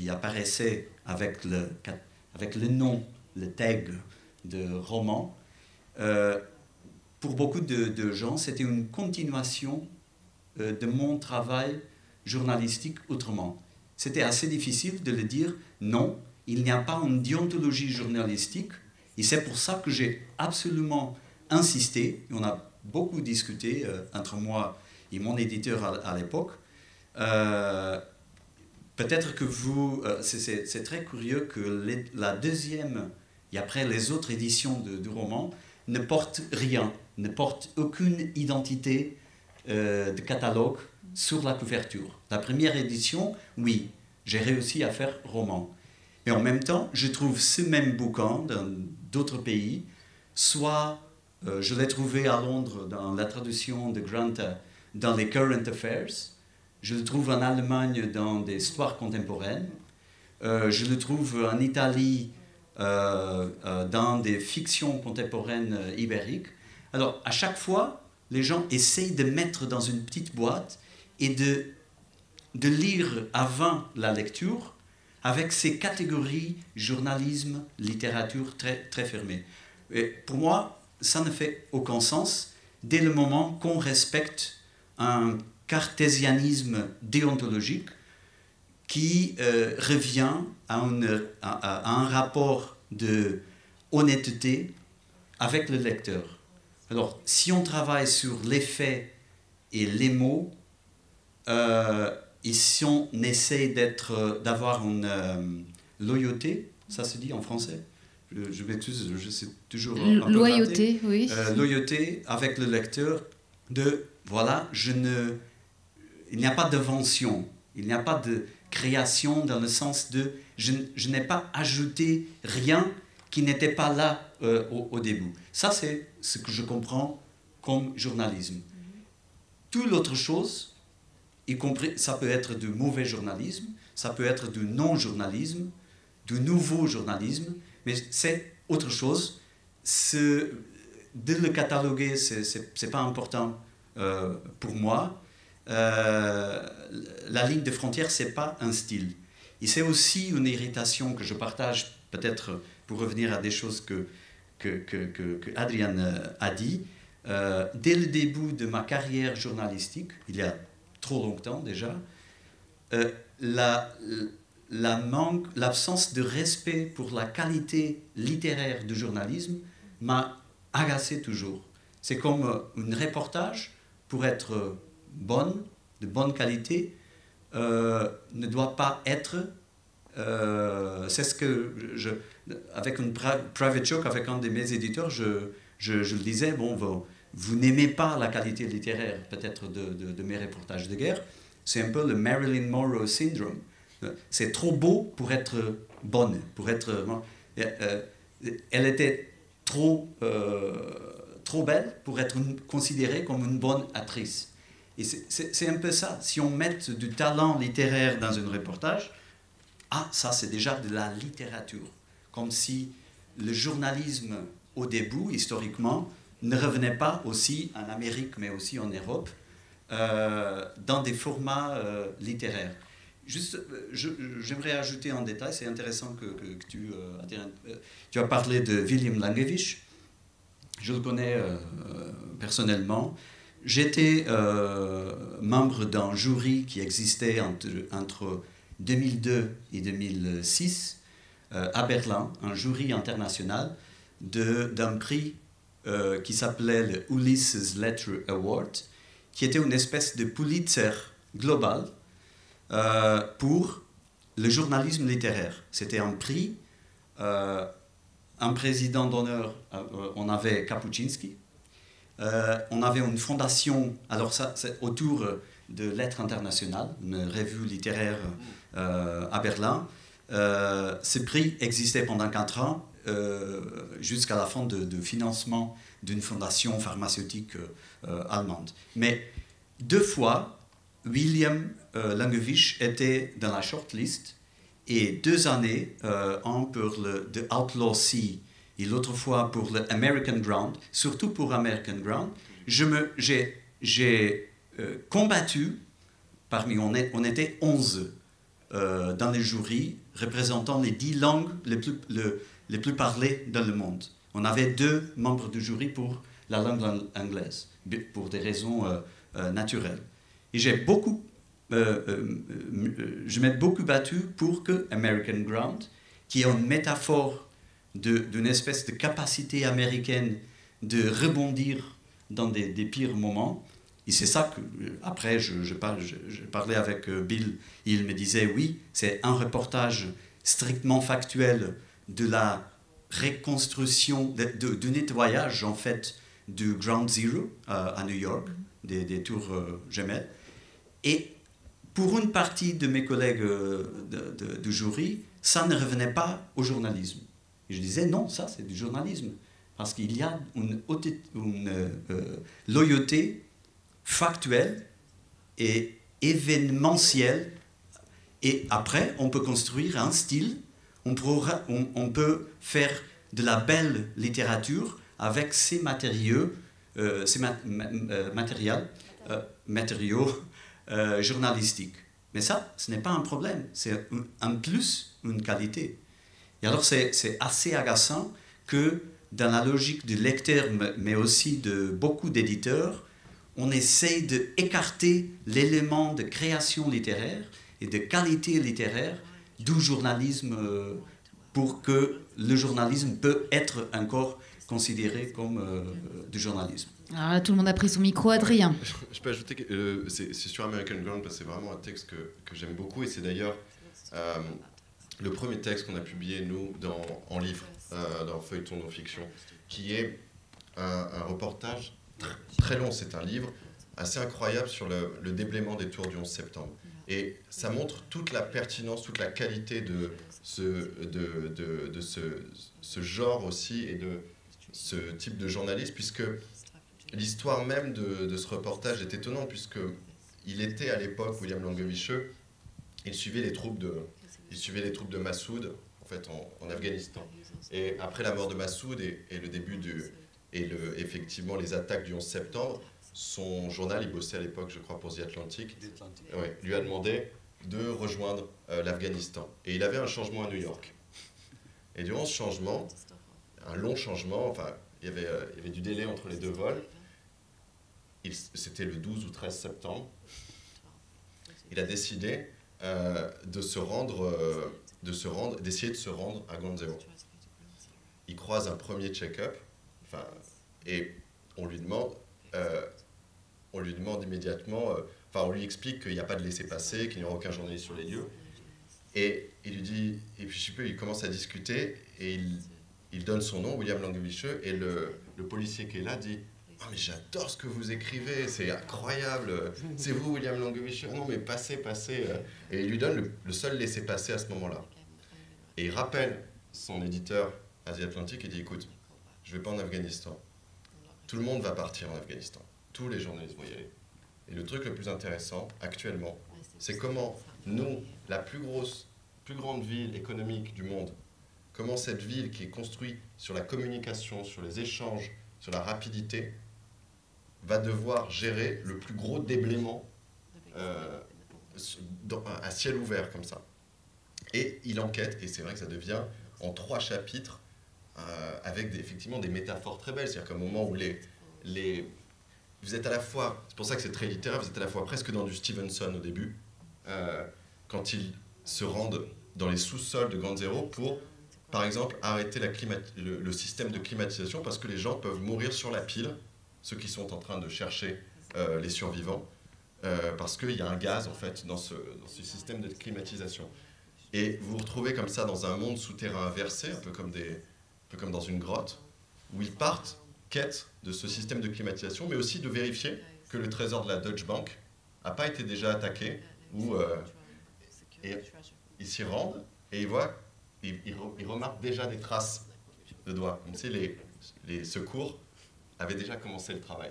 apparaissait avec le nom, le tag de roman, pour beaucoup de gens, c'était une continuation de mon travail journalistique autrement. c'était assez difficile de le dire non, il n'y a pas une déontologie journalistique. Et c'est pour ça que j'ai absolument insisté. On a beaucoup discuté entre moi et mon éditeur à l'époque. Peut-être que vous... c'est très curieux que la deuxième, et après les autres éditions du roman, ne portent rien, ne portent aucune identité de catalogue sur la couverture. La première édition, oui, j'ai réussi à faire roman. Et en même temps, je trouve ce même bouquin dans d'autres pays, soit je l'ai trouvé à Londres dans la traduction de Grant dans les Current Affairs, je le trouve en Allemagne dans des histoires contemporaines, je le trouve en Italie dans des fictions contemporaines ibériques. Alors, à chaque fois, les gens essayent de mettre dans une petite boîte et de lire avant la lecture avec ces catégories journalisme, littérature très, très fermées. Et pour moi, ça ne fait aucun sens dès le moment qu'on respecte un cartésianisme déontologique qui revient à un rapport de honnêteté avec le lecteur. Alors, si on travaille sur les faits et les mots, et si on essaie d'avoir une loyauté, ça se dit en français, je m'excuse, je sais toujours un peu loyauté, raté. Oui. Loyauté avec le lecteur voilà, il n'y a pas d'invention, il n'y a pas de création dans le sens de je n'ai pas ajouté rien qui n'était pas là au début. Ça, c'est ce que je comprends comme journalisme. Toute l'autre chose, y compris, ça peut être du mauvais journalisme, ça peut être du non-journalisme, du nouveau journalisme, mais c'est autre chose. De le cataloguer, c'est pas important pour moi. La ligne de frontière, c'est pas un style. Et c'est aussi une irritation que je partage, peut-être pour revenir à des choses que Adrian a dit. Dès le début de ma carrière journalistique, il y a trop longtemps déjà, l'absence de respect pour la qualité littéraire du journalisme m'a agacé toujours. C'est comme un reportage, pour être de bonne qualité, ne doit pas être... c'est ce que avec une private joke avec un de mes éditeurs, je le disais, bon, vous n'aimez pas la qualité littéraire peut-être de mes reportages de guerre, c'est un peu le Marilyn Monroe syndrome. C'est trop beau pour être bonne, pour être... elle était trop belle pour être considérée comme une bonne actrice. Et c'est un peu ça. Si on met du talent littéraire dans un reportage, ça c'est déjà de la littérature. Comme si le journalisme au début, historiquement, ne revenait pas aussi en Amérique, mais aussi en Europe, dans des formats littéraires. Juste, j'aimerais ajouter un détail, c'est intéressant que tu as parlé de William Langewiesche. Je le connais personnellement. J'étais membre d'un jury qui existait entre 2002 et 2006 à Berlin, un jury international d'un prix qui s'appelait le Ulysses Letter Award, qui était une espèce de Pulitzer global pour le journalisme littéraire. C'était un prix, un président d'honneur, on avait Kapuscinski, on avait une fondation, alors ça c'est autour de Lettres internationales, une revue littéraire à Berlin. Ce prix existait pendant 4 ans, jusqu'à la fin de financement d'une fondation pharmaceutique allemande. Mais 2 fois, William Langewiesche était dans la shortlist, et 2 années, un pour le The Outlaw Sea et l'autre fois pour le American Ground, surtout pour American Ground, j'ai combattu, on était 11 dans les jurys représentant les 10 langues les plus parlées dans le monde. On avait 2 membres du jury pour la langue anglaise, pour des raisons naturelles. Et j'ai beaucoup je m'ai beaucoup battu pour que American Ground, qui est une métaphore d'une espèce de capacité américaine de rebondir dans des pires moments. Et c'est ça que, après, je parlais avec Bill, il me disait, oui, c'est un reportage strictement factuel de la reconstruction, du nettoyage, en fait, du Ground Zero à New York, des tours gemelles. Et pour une partie de mes collègues du jury, ça ne revenait pas au journalisme. Et je disais, non, ça, c'est du journalisme. Parce qu'il y a une loyauté factuelle et événementielle. Et après, on peut construire un style, on peut faire de la belle littérature avec ces matériaux, matériaux journalistiques. Mais ça, ce n'est pas un problème, c'est un plus, une qualité. Et alors, c'est assez agaçant que dans la logique du lecteur, mais aussi de beaucoup d'éditeurs, on essaye d'écarter l'élément de création littéraire et de qualité littéraire du journalisme pour que le journalisme peut être encore considéré comme du journalisme. Alors là, tout le monde a pris son micro, Adrien. Je peux ajouter que c'est sur American Ground parce que c'est vraiment un texte que j'aime beaucoup et c'est d'ailleurs le premier texte qu'on a publié, nous, en livre, dans Feuilleton non-fiction, qui est un reportage très long, c'est un livre assez incroyable sur le déblaiement des tours du 11 septembre. Et ça montre toute la pertinence, toute la qualité de ce genre aussi et de ce type de journaliste, puisque l'histoire même de ce reportage est étonnante, puisqu'il était à l'époque, William Langewiesche, il suivait les troupes de Massoud, en fait, en Afghanistan. Et après la mort de Massoud et le début effectivement les attaques du 11 septembre, son journal, il bossait à l'époque, je crois, pour The Atlantic, ouais, lui a demandé de rejoindre l'Afghanistan. Et il avait un changement à New York. Et durant ce changement, un long changement, enfin, il y avait du délai entre les deux vols. C'était le 12 ou 13 septembre. Il a décidé d'essayer de se rendre à Ground Zero. Il croise un premier check-up, et on lui demande immédiatement, on lui explique qu'il n'y a pas de laissez-passer, qu'il n'y aura aucun journaliste sur les lieux. Et il lui dit, et puis je sais plus, il commence à discuter et il donne son nom, William Langewiesche, et le policier qui est là dit « Ah, mais j'adore ce que vous écrivez, c'est incroyable, c'est vous William Langewiesche, non mais passez. » Et il lui donne le seul laissez-passer à ce moment-là. Et il rappelle son éditeur à The Atlantic et dit « Écoute, je ne vais pas en Afghanistan. Tout le monde va partir en Afghanistan. Tous les journalistes vont y aller. Et le truc le plus intéressant, actuellement, c'est comment nous, la plus grande ville économique du monde, comment cette ville qui est construite sur la communication, sur les échanges, sur la rapidité, va devoir gérer le plus gros déblaiement à ciel ouvert comme ça. Et il enquête, et c'est vrai que ça devient en 3 chapitres, avec effectivement des métaphores très belles. C'est-à-dire qu'à un moment où vous êtes à la fois, c'est pour ça que c'est très littéraire, vous êtes à la fois presque dans du Stevenson au début, quand ils se rendent dans les sous-sols de Ground Zero pour, par exemple, arrêter le système de climatisation parce que les gens peuvent mourir sur la pile, ceux qui sont en train de chercher les survivants, parce qu'il y a un gaz en fait dans ce système de climatisation. Et vous vous retrouvez comme ça dans un monde souterrain inversé, un peu comme dans une grotte, où ils partent quête de ce système de climatisation, mais aussi de vérifier que le trésor de la Deutsche Bank n'a pas été déjà attaqué, et ils s'y rendent et ils remarquent déjà des traces de doigts. Comme si les secours avaient déjà commencé le travail.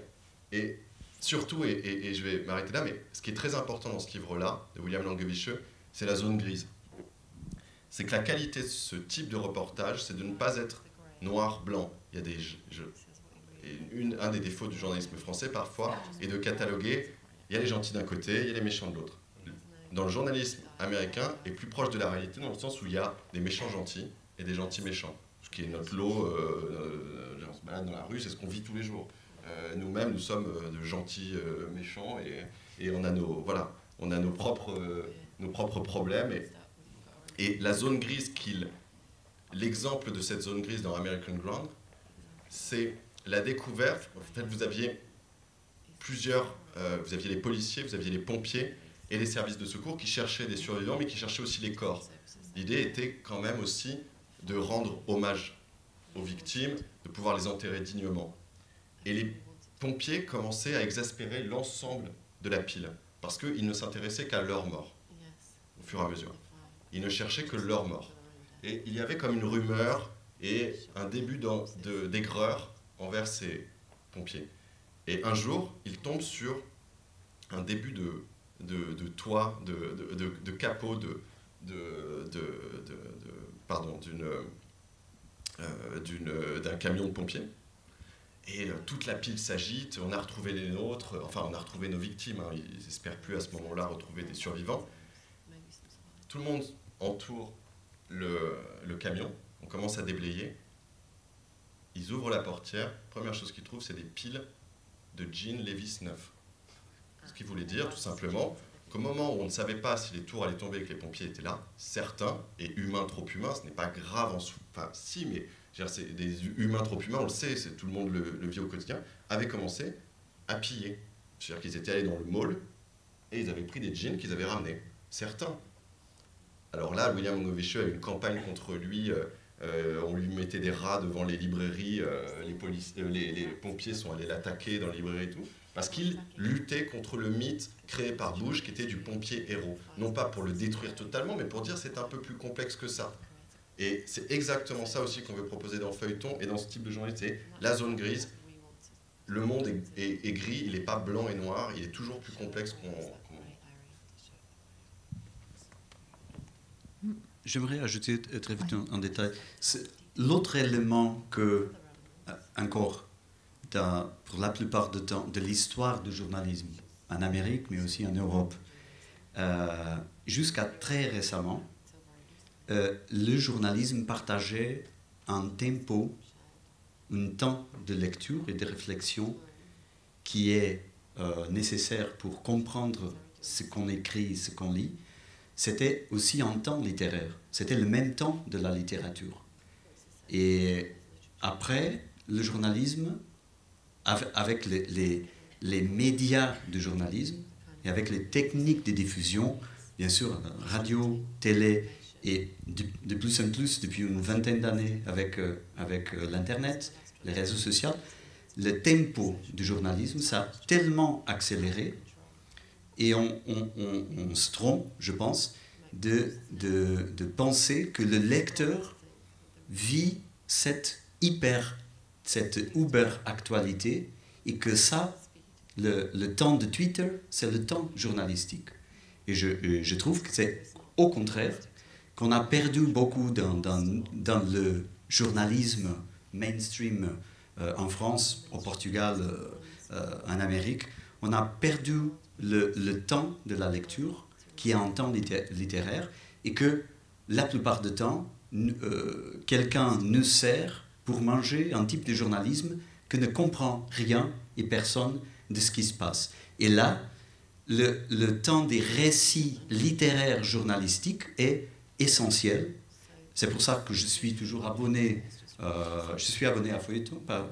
Et surtout, et je vais m'arrêter là, mais ce qui est très important dans ce livre-là, de William Langewiesche, c'est la zone grise. C'est que la qualité de ce type de reportage, c'est de ne pas être noir-blanc. Il y a un des défauts du journalisme français parfois est de cataloguer, il y a les gentils d'un côté, il y a les méchants de l'autre. Dans le journalisme américain est plus proche de la réalité dans le sens où il y a des méchants gentils et des gentils méchants. Ce qui est notre lot, on se balade dans la rue, c'est ce qu'on vit tous les jours. Nous-mêmes, nous sommes de gentils méchants et on a nos... Voilà. on a nos propres problèmes. Et la zone grise l'exemple de cette zone grise dans American Ground, c'est la découverte. En fait, vous aviez vous aviez les policiers, vous aviez les pompiers et les services de secours qui cherchaient des survivants, mais qui cherchaient aussi les corps. L'idée était quand même aussi de rendre hommage aux victimes, de pouvoir les enterrer dignement. Et les pompiers commençaient à exaspérer l'ensemble de la pile, parce qu'ils ne s'intéressaient qu'à leur mort, au fur et à mesure. Ils ne cherchaient que leur mort. Et il y avait comme une rumeur et un début d'aigreur envers ces pompiers. Et un jour, ils tombent sur un début de toit, de capot d'un camion de pompiers. Et toute la pile s'agite, on a retrouvé les nôtres, enfin on a retrouvé nos victimes, hein, ils n'espèrent plus à ce moment-là retrouver des survivants. Tout le monde entoure le camion, on commence à déblayer, ils ouvrent la portière, première chose qu'ils trouvent c'est des piles de jeans Levi's neufs. Ce qui voulait dire tout simplement qu'au moment où on ne savait pas si les tours allaient tomber et que les pompiers étaient là, certains, et humains trop humains, ce n'est pas grave en soi, enfin si, mais c'est des humains trop humains, on le sait, tout le monde le vit au quotidien, avaient commencé à piller. C'est-à-dire qu'ils étaient allés dans le mall et ils avaient pris des jeans qu'ils avaient ramenés. Certains. Alors là, William Ngovicheux a eu une campagne contre lui, on lui mettait des rats devant les librairies, les pompiers sont allés l'attaquer dans les librairies et tout, parce qu'il luttait contre le mythe créé par Bush qui était du pompier héros. Non pas pour le détruire totalement, mais pour dire c'est un peu plus complexe que ça. Et c'est exactement ça aussi qu'on veut proposer dans Feuilleton et dans ce type de journaliste, c'est la zone grise. Le monde est gris, il n'est pas blanc et noir, il est toujours plus complexe qu'on... J'aimerais ajouter très vite un détail. L'autre élément que, encore, pour la plupart du temps, de l'histoire du journalisme, en Amérique, mais aussi en Europe, jusqu'à très récemment, le journalisme partageait un tempo, un temps de lecture et de réflexion qui est nécessaire pour comprendre ce qu'on écrit, ce qu'on lit. C'était aussi un temps littéraire. C'était le même temps de la littérature. Et après, le journalisme, avec les médias du journalisme et avec les techniques de diffusion, bien sûr, radio, télé, et de plus en plus, depuis une vingtaine d'années, avec l'Internet, les réseaux sociaux, le tempo du journalisme, ça a tellement accéléré, et on se trompe, je pense, de penser que le lecteur vit cette uber-actualité, et que ça, le temps de Twitter, c'est le temps journalistique. Et je trouve que c'est au contraire, qu'on a perdu beaucoup dans le journalisme mainstream en France, au Portugal, en Amérique. On a perdu le temps de la lecture, qui est un temps littéraire, et que la plupart du temps, quelqu'un nous sert pour manger un type de journalisme que ne comprend rien et personne de ce qui se passe. Et là, le temps des récits littéraires journalistiques est essentiel. C'est pour ça que je suis toujours abonné, je suis abonné à Feuilleton, pas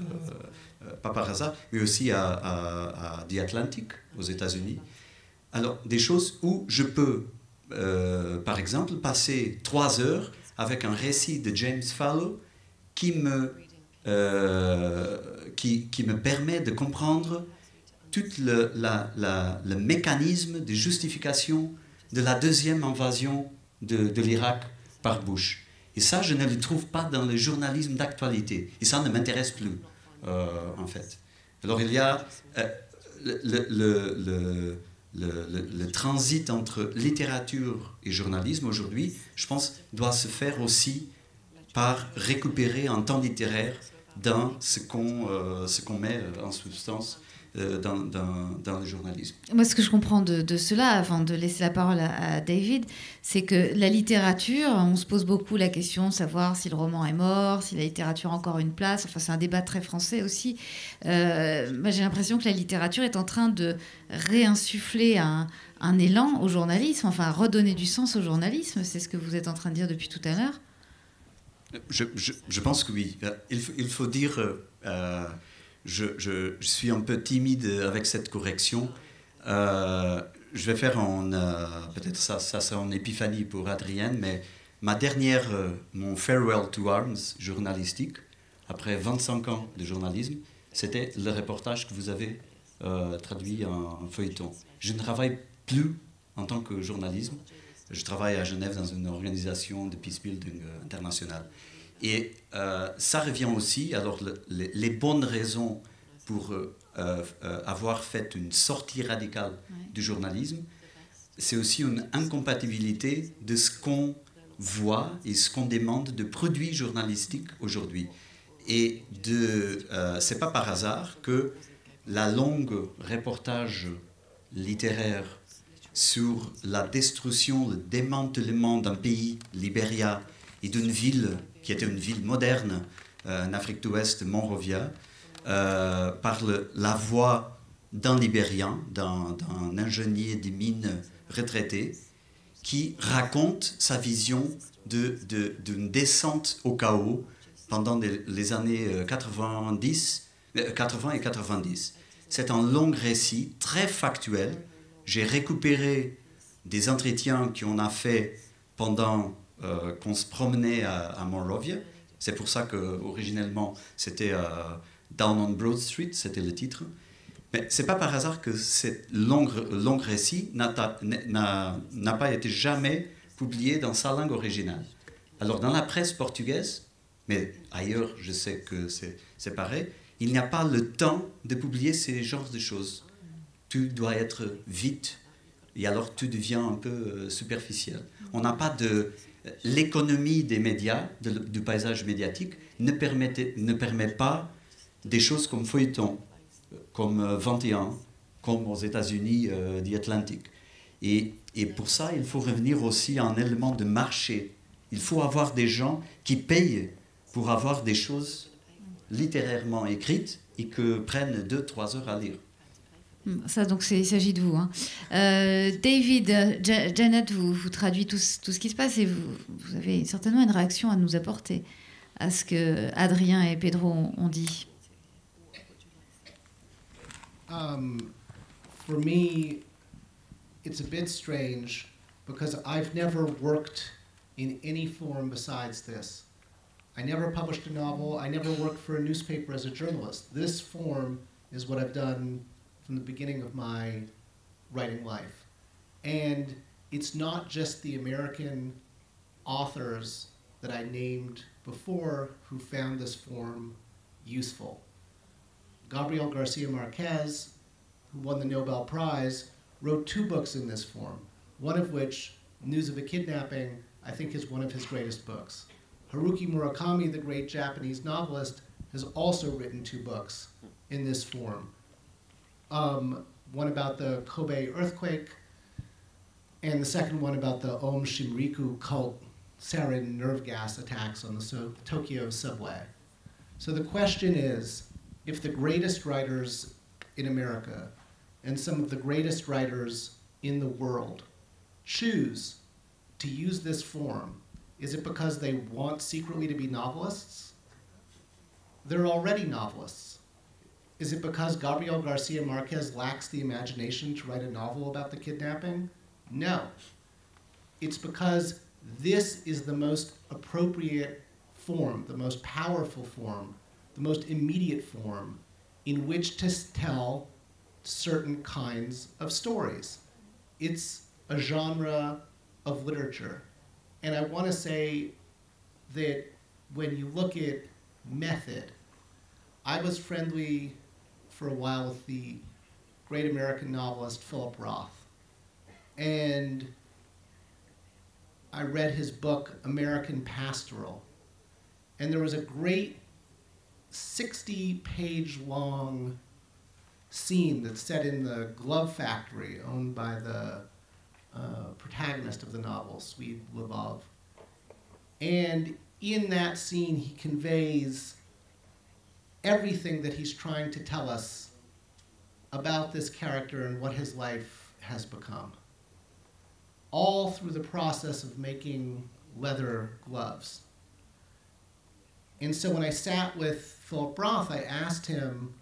par hasard, mais aussi à The Atlantic aux États-Unis. Alors, des choses où je peux, par exemple, passer 3 heures avec un récit de James Fallow qui me permet de comprendre tout le mécanisme de justification de la deuxième invasion de l'Irak par Bush. Et ça, je ne le trouve pas dans le journalisme d'actualité. Et ça ne m'intéresse plus, en fait. Alors, il y a le transit entre littérature et journalisme aujourd'hui, je pense, doit se faire aussi par récupérer un temps littéraire dans ce qu'on met en substance dans le journalisme. Moi, ce que je comprends de cela, avant de laisser la parole à David, c'est que la littérature, on se pose beaucoup la question de savoir si le roman est mort, si la littérature a encore une place. Enfin, c'est un débat très français aussi. Moi, j'ai l'impression que la littérature est en train de réinsuffler un élan au journalisme, enfin, redonner du sens au journalisme. C'est ce que vous êtes en train de dire depuis tout à l'heure. Je pense que oui. Il faut dire... Je suis un peu timide avec cette correction. Je vais faire peut-être ça sera une épiphanie pour Adrienne, mais mon farewell to arms journalistique, après 25 ans de journalisme, c'était le reportage que vous avez traduit en feuilleton. Je ne travaille plus en tant que journaliste. Je travaille à Genève dans une organisation de peacebuilding international. Et ça revient aussi, alors les bonnes raisons pour avoir fait une sortie radicale du journalisme, c'est aussi une incompatibilité de ce qu'on voit et ce qu'on demande de produits journalistiques aujourd'hui. Et c'est pas par hasard que la longue reportage littéraire sur la destruction, le démantèlement d'un pays, Libéria, et d'une ville qui était une ville moderne en Afrique de l'Ouest, Monrovia, par la voix d'un Libérien, d'un ingénieur des mines retraité, qui raconte sa vision d'une descente au chaos pendant les années 80 et 90. C'est un long récit, très factuel. J'ai récupéré des entretiens qu'on a fait pendant qu'on se promenait à Monrovia. C'est pour ça qu'originellement, c'était Down on Broad Street, c'était le titre. Mais ce n'est pas par hasard que ce long récit n'a pas été jamais publié dans sa langue originale. Alors, dans la presse portugaise, mais ailleurs, je sais que c'est pareil, il n'y a pas le temps de publier ces genres de choses. Tout doit être vite, et alors tout devient un peu superficiel. On n'a pas l'économie des médias, du paysage médiatique, ne permet pas des choses comme feuilleton, comme 21, comme aux États-Unis, The Atlantic. Et pour ça, il faut revenir aussi à un élément de marché. Il faut avoir des gens qui payent pour avoir des choses littérairement écrites et que prennent 2-3 heures à lire. Ça, donc, il s'agit de vous. Hein. David, Janet, vous traduisez tout ce qui se passe et vous avez certainement une réaction à nous apporter à ce que Adrien et Pedro ont dit. For me, it's a bit strange because I've never worked in any form besides this. I never published a novel. I never worked for a newspaper as a journalist. This form is what I've done from the beginning of my writing life. And it's not just the American authors that I named before who found this form useful. Gabriel Garcia Marquez, who won the Nobel Prize, wrote 2 books in this form, one of which, News of a Kidnapping, I think is one of his greatest books. Haruki Murakami, the great Japanese novelist, has also written 2 books in this form. One about the Kobe earthquake, and the second one about the Om Shinriku cult sarin nerve gas attacks on the Tokyo subway. So the question is, if the greatest writers in America and some of the greatest writers in the world choose to use this form, is it because they want secretly to be novelists? They're already novelists. Is it because Gabriel Garcia Marquez lacks the imagination to write a novel about the kidnapping? No. It's because this is the most appropriate form, the most powerful form, the most immediate form in which to tell certain kinds of stories. It's a genre of literature. And I want to say that when you look at method, I was friendly for a while with the great American novelist Philip Roth. And I read his book, American Pastoral. And there was a great 60-page long scene that's set in the glove factory owned by the protagonist of the novel, Swede Lvov. And in that scene, he conveys everything that he's trying to tell us about this character and what his life has become, all through the process of making leather gloves. And so when I sat with Philip Roth, I asked him,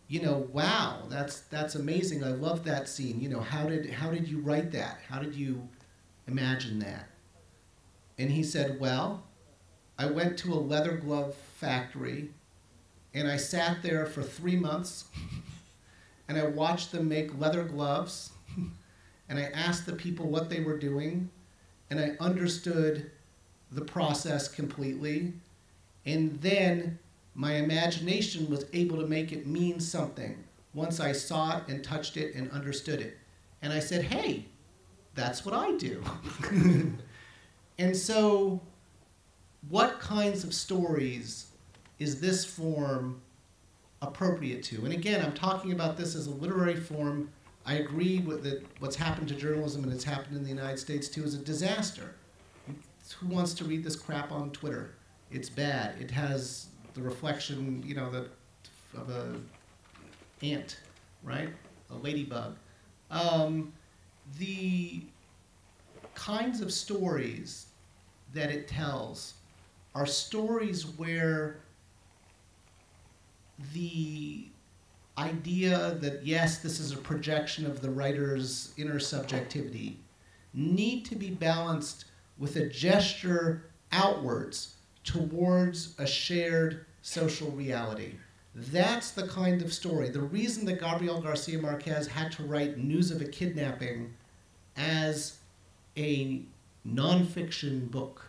you know, wow, that's amazing. I love that scene. You know, how did you write that? How did you imagine that? And he said, well, I went to a leather glove factory and I sat there for 3 months and I watched them make leather gloves and I asked the people what they were doing and I understood the process completely. And then my imagination was able to make it mean something once I saw it and touched it and understood it. And I said, hey, that's what I do. And so what kinds of stories is this form appropriate to? And again, I'm talking about this as a literary form. I agree with that what's happened to journalism and it's happened in the United States too is a disaster. Who wants to read this crap on Twitter? It's bad. It has the reflection, you know, of a ant, right? A ladybug. The kinds of stories that it tells are stories where the idea that, yes, this is a projection of the writer's inner subjectivity, need to be balanced with a gesture outwards towards a shared social reality. That's the kind of story. The reason that Gabriel Garcia Marquez had to write News of a Kidnapping as a nonfiction book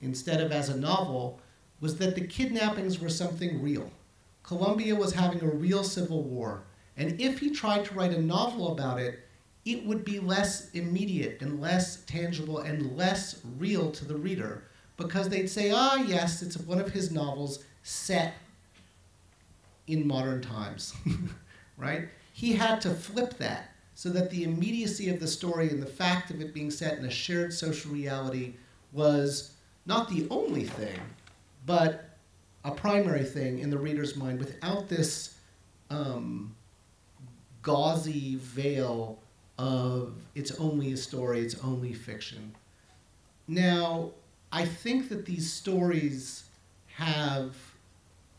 instead of as a novel was that the kidnappings were something real. Colombia was having a real civil war, and if he tried to write a novel about it, it would be less immediate and less tangible and less real to the reader, because they'd say, ah, yes, it's one of his novels set in modern times, right? He had to flip that so that the immediacy of the story and the fact of it being set in a shared social reality was not the only thing, but a primary thing in the reader's mind without this gauzy veil of it's only a story, it's only fiction. Now, I think that these stories have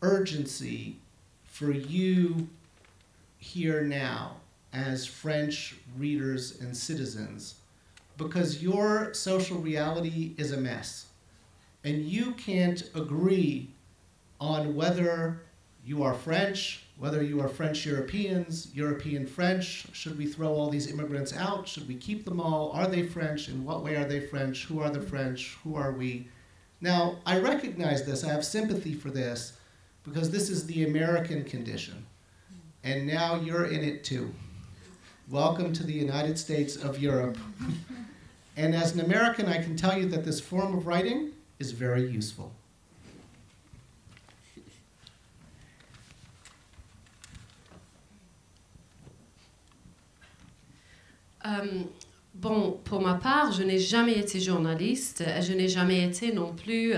urgency for you here now as French readers and citizens, because your social reality is a mess. And you can't agree on whether you are French, whether you are French Europeans, European French. Should we throw all these immigrants out? Should we keep them all? Are they French? In what way are they French? Who are the French? Who are we? Now, I recognize this. I have sympathy for this because this is the American condition. And now you're in it too. Welcome to the United States of Europe. And as an American, I can tell you that this form of writing is very useful. Bon, pour ma part, je n'ai jamais été journaliste et je n'ai jamais été non plus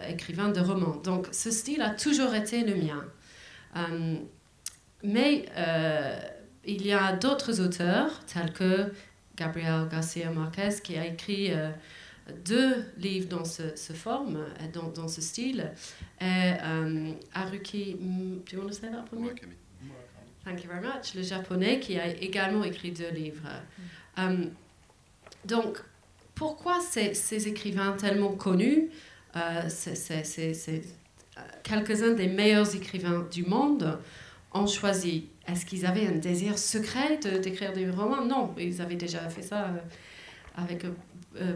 écrivain de romans. Donc, ce style a toujours été le mien. Mais il y a d'autres auteurs, tels que Gabriel Garcia Marquez, qui a écrit 2 livres dans ce forme, dans ce style, et Haruki, do you want to say that for me? Murakami. Thank you very much. Le japonais qui a également écrit 2 livres. Donc, pourquoi ces écrivains tellement connus, quelques-uns des meilleurs écrivains du monde, ont choisi? Est-ce qu'ils avaient un désir secret d'écrire des romans? Non, ils avaient déjà fait ça avec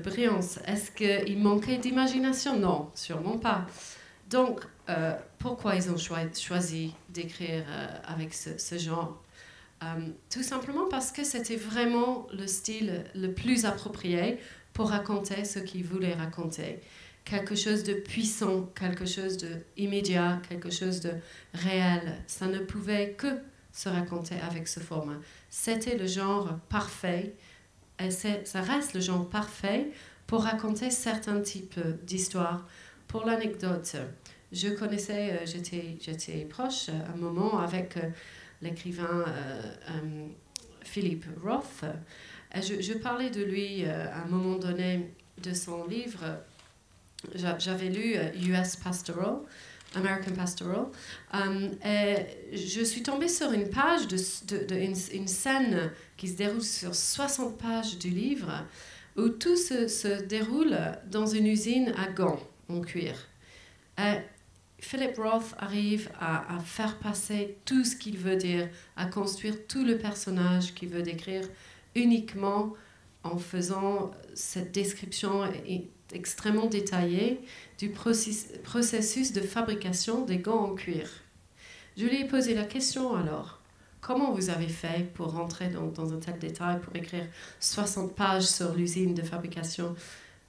brillance. Est-ce qu'il manquait d'imagination? Non, sûrement pas. Donc, pourquoi ils ont choisi d'écrire avec ce genre? Tout simplement parce que c'était vraiment le style le plus approprié pour raconter ce qu'ils voulaient raconter. Quelque chose de puissant, quelque chose d'immédiat, quelque chose de réel. Ça ne pouvait que se raconter avec ce format. C'était le genre parfait, et ça reste le genre parfait pour raconter certains types d'histoires. Pour l'anecdote, je connaissais, j'étais proche à un moment avec l'écrivain Philip Roth. Je parlais de lui à un moment donné de son livre. J'avais lu US Pastoral, American Pastoral, et je suis tombée sur une page, une scène qui se déroule sur 60 pages du livre, où tout se déroule dans une usine à gants en cuir. Et Philip Roth arrive à faire passer tout ce qu'il veut dire, à construire tout le personnage qu'il veut décrire uniquement en faisant cette description extrêmement détaillée du processus de fabrication des gants en cuir. Je lui ai posé la question alors, comment vous avez fait pour rentrer dans un tel détail, pour écrire 60 pages sur l'usine de fabrication?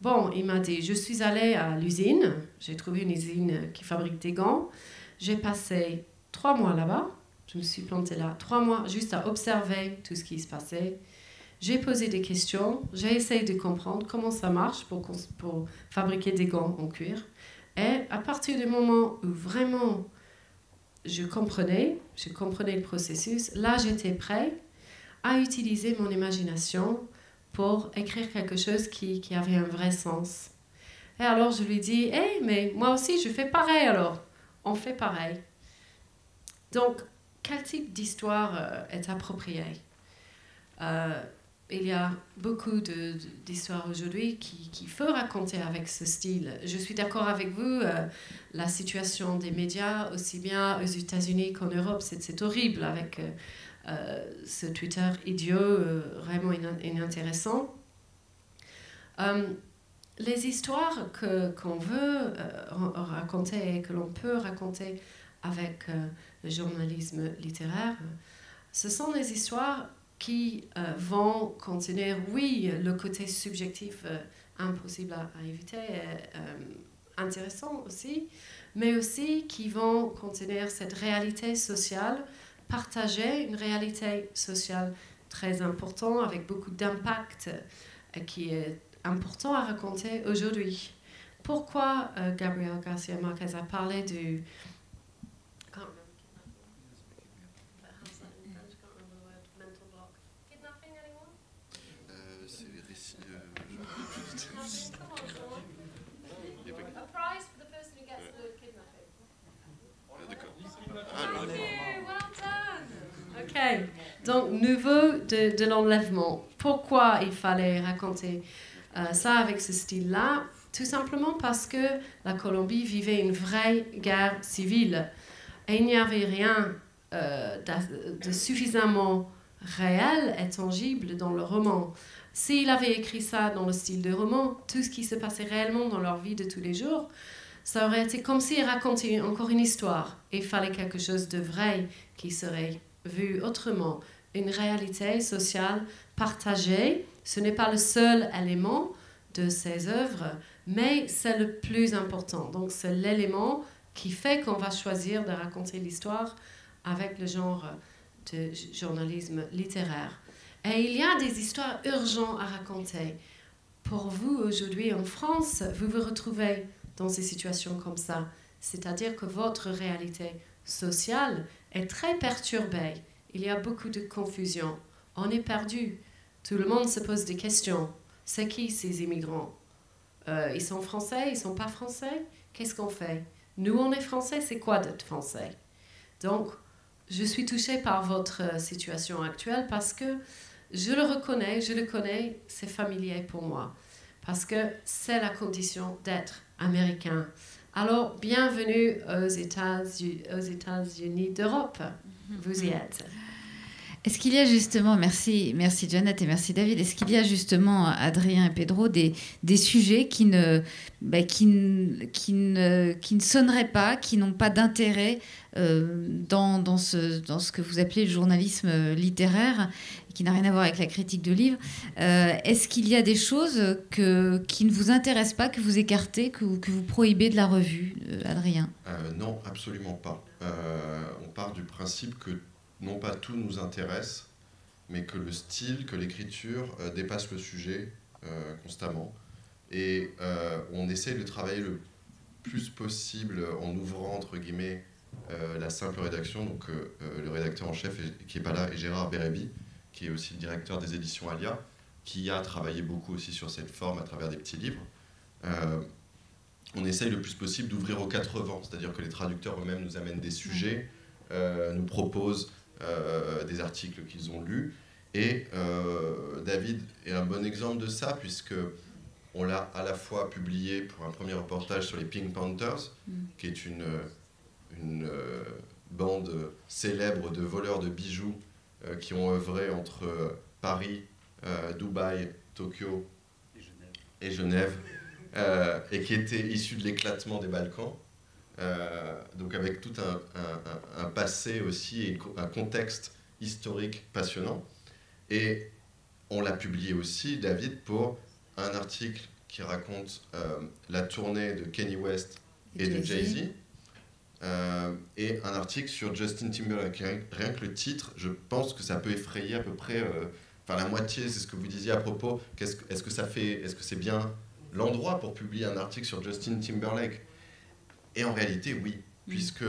Bon, il m'a dit, je suis allée à l'usine, j'ai trouvé une usine qui fabrique des gants, j'ai passé 3 mois là-bas, je me suis plantée là 3 mois juste à observer tout ce qui se passait. J'ai posé des questions, j'ai essayé de comprendre comment ça marche pour fabriquer des gants en cuir. Et à partir du moment où vraiment je comprenais le processus, là j'étais prête à utiliser mon imagination pour écrire quelque chose qui avait un vrai sens. Et alors je lui dis, hey, mais moi aussi je fais pareil alors, on fait pareil. Donc, quel type d'histoire est approprié? Il y a beaucoup d'histoires aujourd'hui qu'il faut raconter avec ce style. Je suis d'accord avec vous, la situation des médias, aussi bien aux États-Unis qu'en Europe, c'est horrible avec ce Twitter idiot, vraiment inintéressant. Les histoires qu'on veut raconter et que l'on peut raconter avec le journalisme littéraire, ce sont des histoires qui vont contenir, oui, le côté subjectif impossible à éviter, intéressant aussi, mais aussi qui vont contenir cette réalité sociale partagée, une réalité sociale très importante, avec beaucoup d'impact, qui est important à raconter aujourd'hui. Pourquoi Gabriel Garcia Marquez a parlé du... Okay. Donc, nouveau de l'enlèvement. Pourquoi il fallait raconter ça avec ce style-là? Tout simplement parce que la Colombie vivait une vraie guerre civile. Et il n'y avait rien de suffisamment réel et tangible dans le roman. S'il avait écrit ça dans le style de roman, tout ce qui se passait réellement dans leur vie de tous les jours, ça aurait été comme s'il racontait encore une histoire. Il fallait quelque chose de vrai qui serait vu autrement. Une réalité sociale partagée, ce n'est pas le seul élément de ces œuvres, mais c'est le plus important. Donc c'est l'élément qui fait qu'on va choisir de raconter l'histoire avec le genre de journalisme littéraire. Et il y a des histoires urgentes à raconter. Pour vous, aujourd'hui en France, vous vous retrouvez dans ces situations comme ça. C'est-à-dire que votre réalité sociale est très perturbée. Il y a beaucoup de confusion. On est perdu. Tout le monde se pose des questions. C'est qui ces immigrants? Ils sont français? Ils ne sont pas français? Qu'est-ce qu'on fait? Nous, on est français, c'est quoi d'être français? Donc, je suis touchée par votre situation actuelle parce que je le connais, c'est familier pour moi. Parce que c'est la condition d'être américain. Alors, bienvenue aux États-Unis d'Europe. Vous y êtes. Est-ce qu'il y a justement, merci Janet et merci David, est-ce qu'il y a justement, Adrien et Pedro, des sujets qui ne sonneraient pas, qui n'ont pas d'intérêt dans ce que vous appelez le journalisme littéraire, qui n'a rien à voir avec la critique de livres. Est-ce qu'il y a des choses qui ne vous intéressent pas, que vous écartez, que vous prohibez de la revue, Adrien? Non, absolument pas. On part du principe que non pas tout nous intéresse, mais que le style, que l'écriture dépasse le sujet constamment. Et on essaye de travailler le plus possible en ouvrant, entre guillemets, la simple rédaction. Donc le rédacteur en chef qui n'est pas là est Gérard Bérébi, qui est aussi le directeur des éditions Alia, qui a travaillé beaucoup aussi sur cette forme à travers des petits livres. On essaye le plus possible d'ouvrir aux 4 vents, c'est-à-dire que les traducteurs eux-mêmes nous amènent des sujets, nous proposent des articles qu'ils ont lus. Et David est un bon exemple de ça, puisque on l'a à la fois publié pour un premier reportage sur les Pink Panthers, qui est une bande célèbre de voleurs de bijoux qui ont œuvré entre Paris, Dubaï, Tokyo et Genève, et qui était issu de l'éclatement des Balkans, donc avec tout un passé aussi et un contexte historique passionnant. Et on l'a publié aussi, David, pour un article qui raconte la tournée de Kanye West et de Jay-Z, et un article sur Justin Timberlake. Rien que le titre, je pense que ça peut effrayer à peu près, la moitié, c'est ce que vous disiez à propos, est-ce que c'est bien l'endroit pour publier un article sur Justin Timberlake? Et en réalité, oui, puisque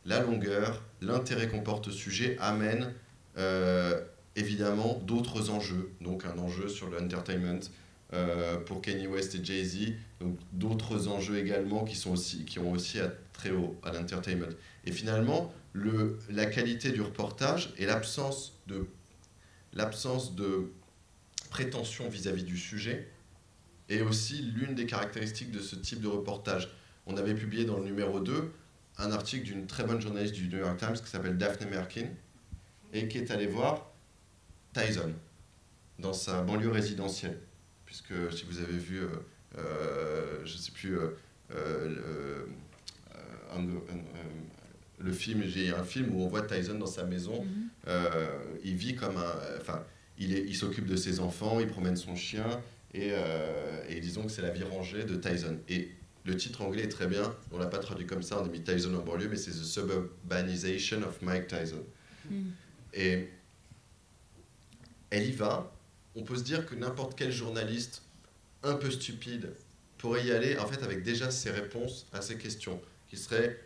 la longueur, l'intérêt qu'on porte au sujet amène évidemment d'autres enjeux, donc un enjeu sur l'entertainment pour Kanye West et Jay-Z, donc d'autres enjeux également qui ont aussi trait à l'entertainment. Et finalement, la qualité du reportage et l'absence de prétention vis-à-vis du sujet est aussi l'une des caractéristiques de ce type de reportage. On avait publié dans le numéro 2 un article d'une très bonne journaliste du New York Times qui s'appelle Daphne Merkin et qui est allée voir Tyson dans sa banlieue résidentielle. Puisque si vous avez vu, je ne sais plus, le film, j'ai un film où on voit Tyson dans sa maison, il vit comme il s'occupe de ses enfants, il promène son chien, et disons que c'est la vie rangée de Tyson. Et le titre anglais est très bien, on ne l'a pas traduit comme ça, on a mis Tyson en banlieue, mais c'est The Suburbanization of Mike Tyson. Et elle y va. On peut se dire que n'importe quel journaliste un peu stupide pourrait y aller, en fait, avec déjà ses réponses à ces questions, qui seraient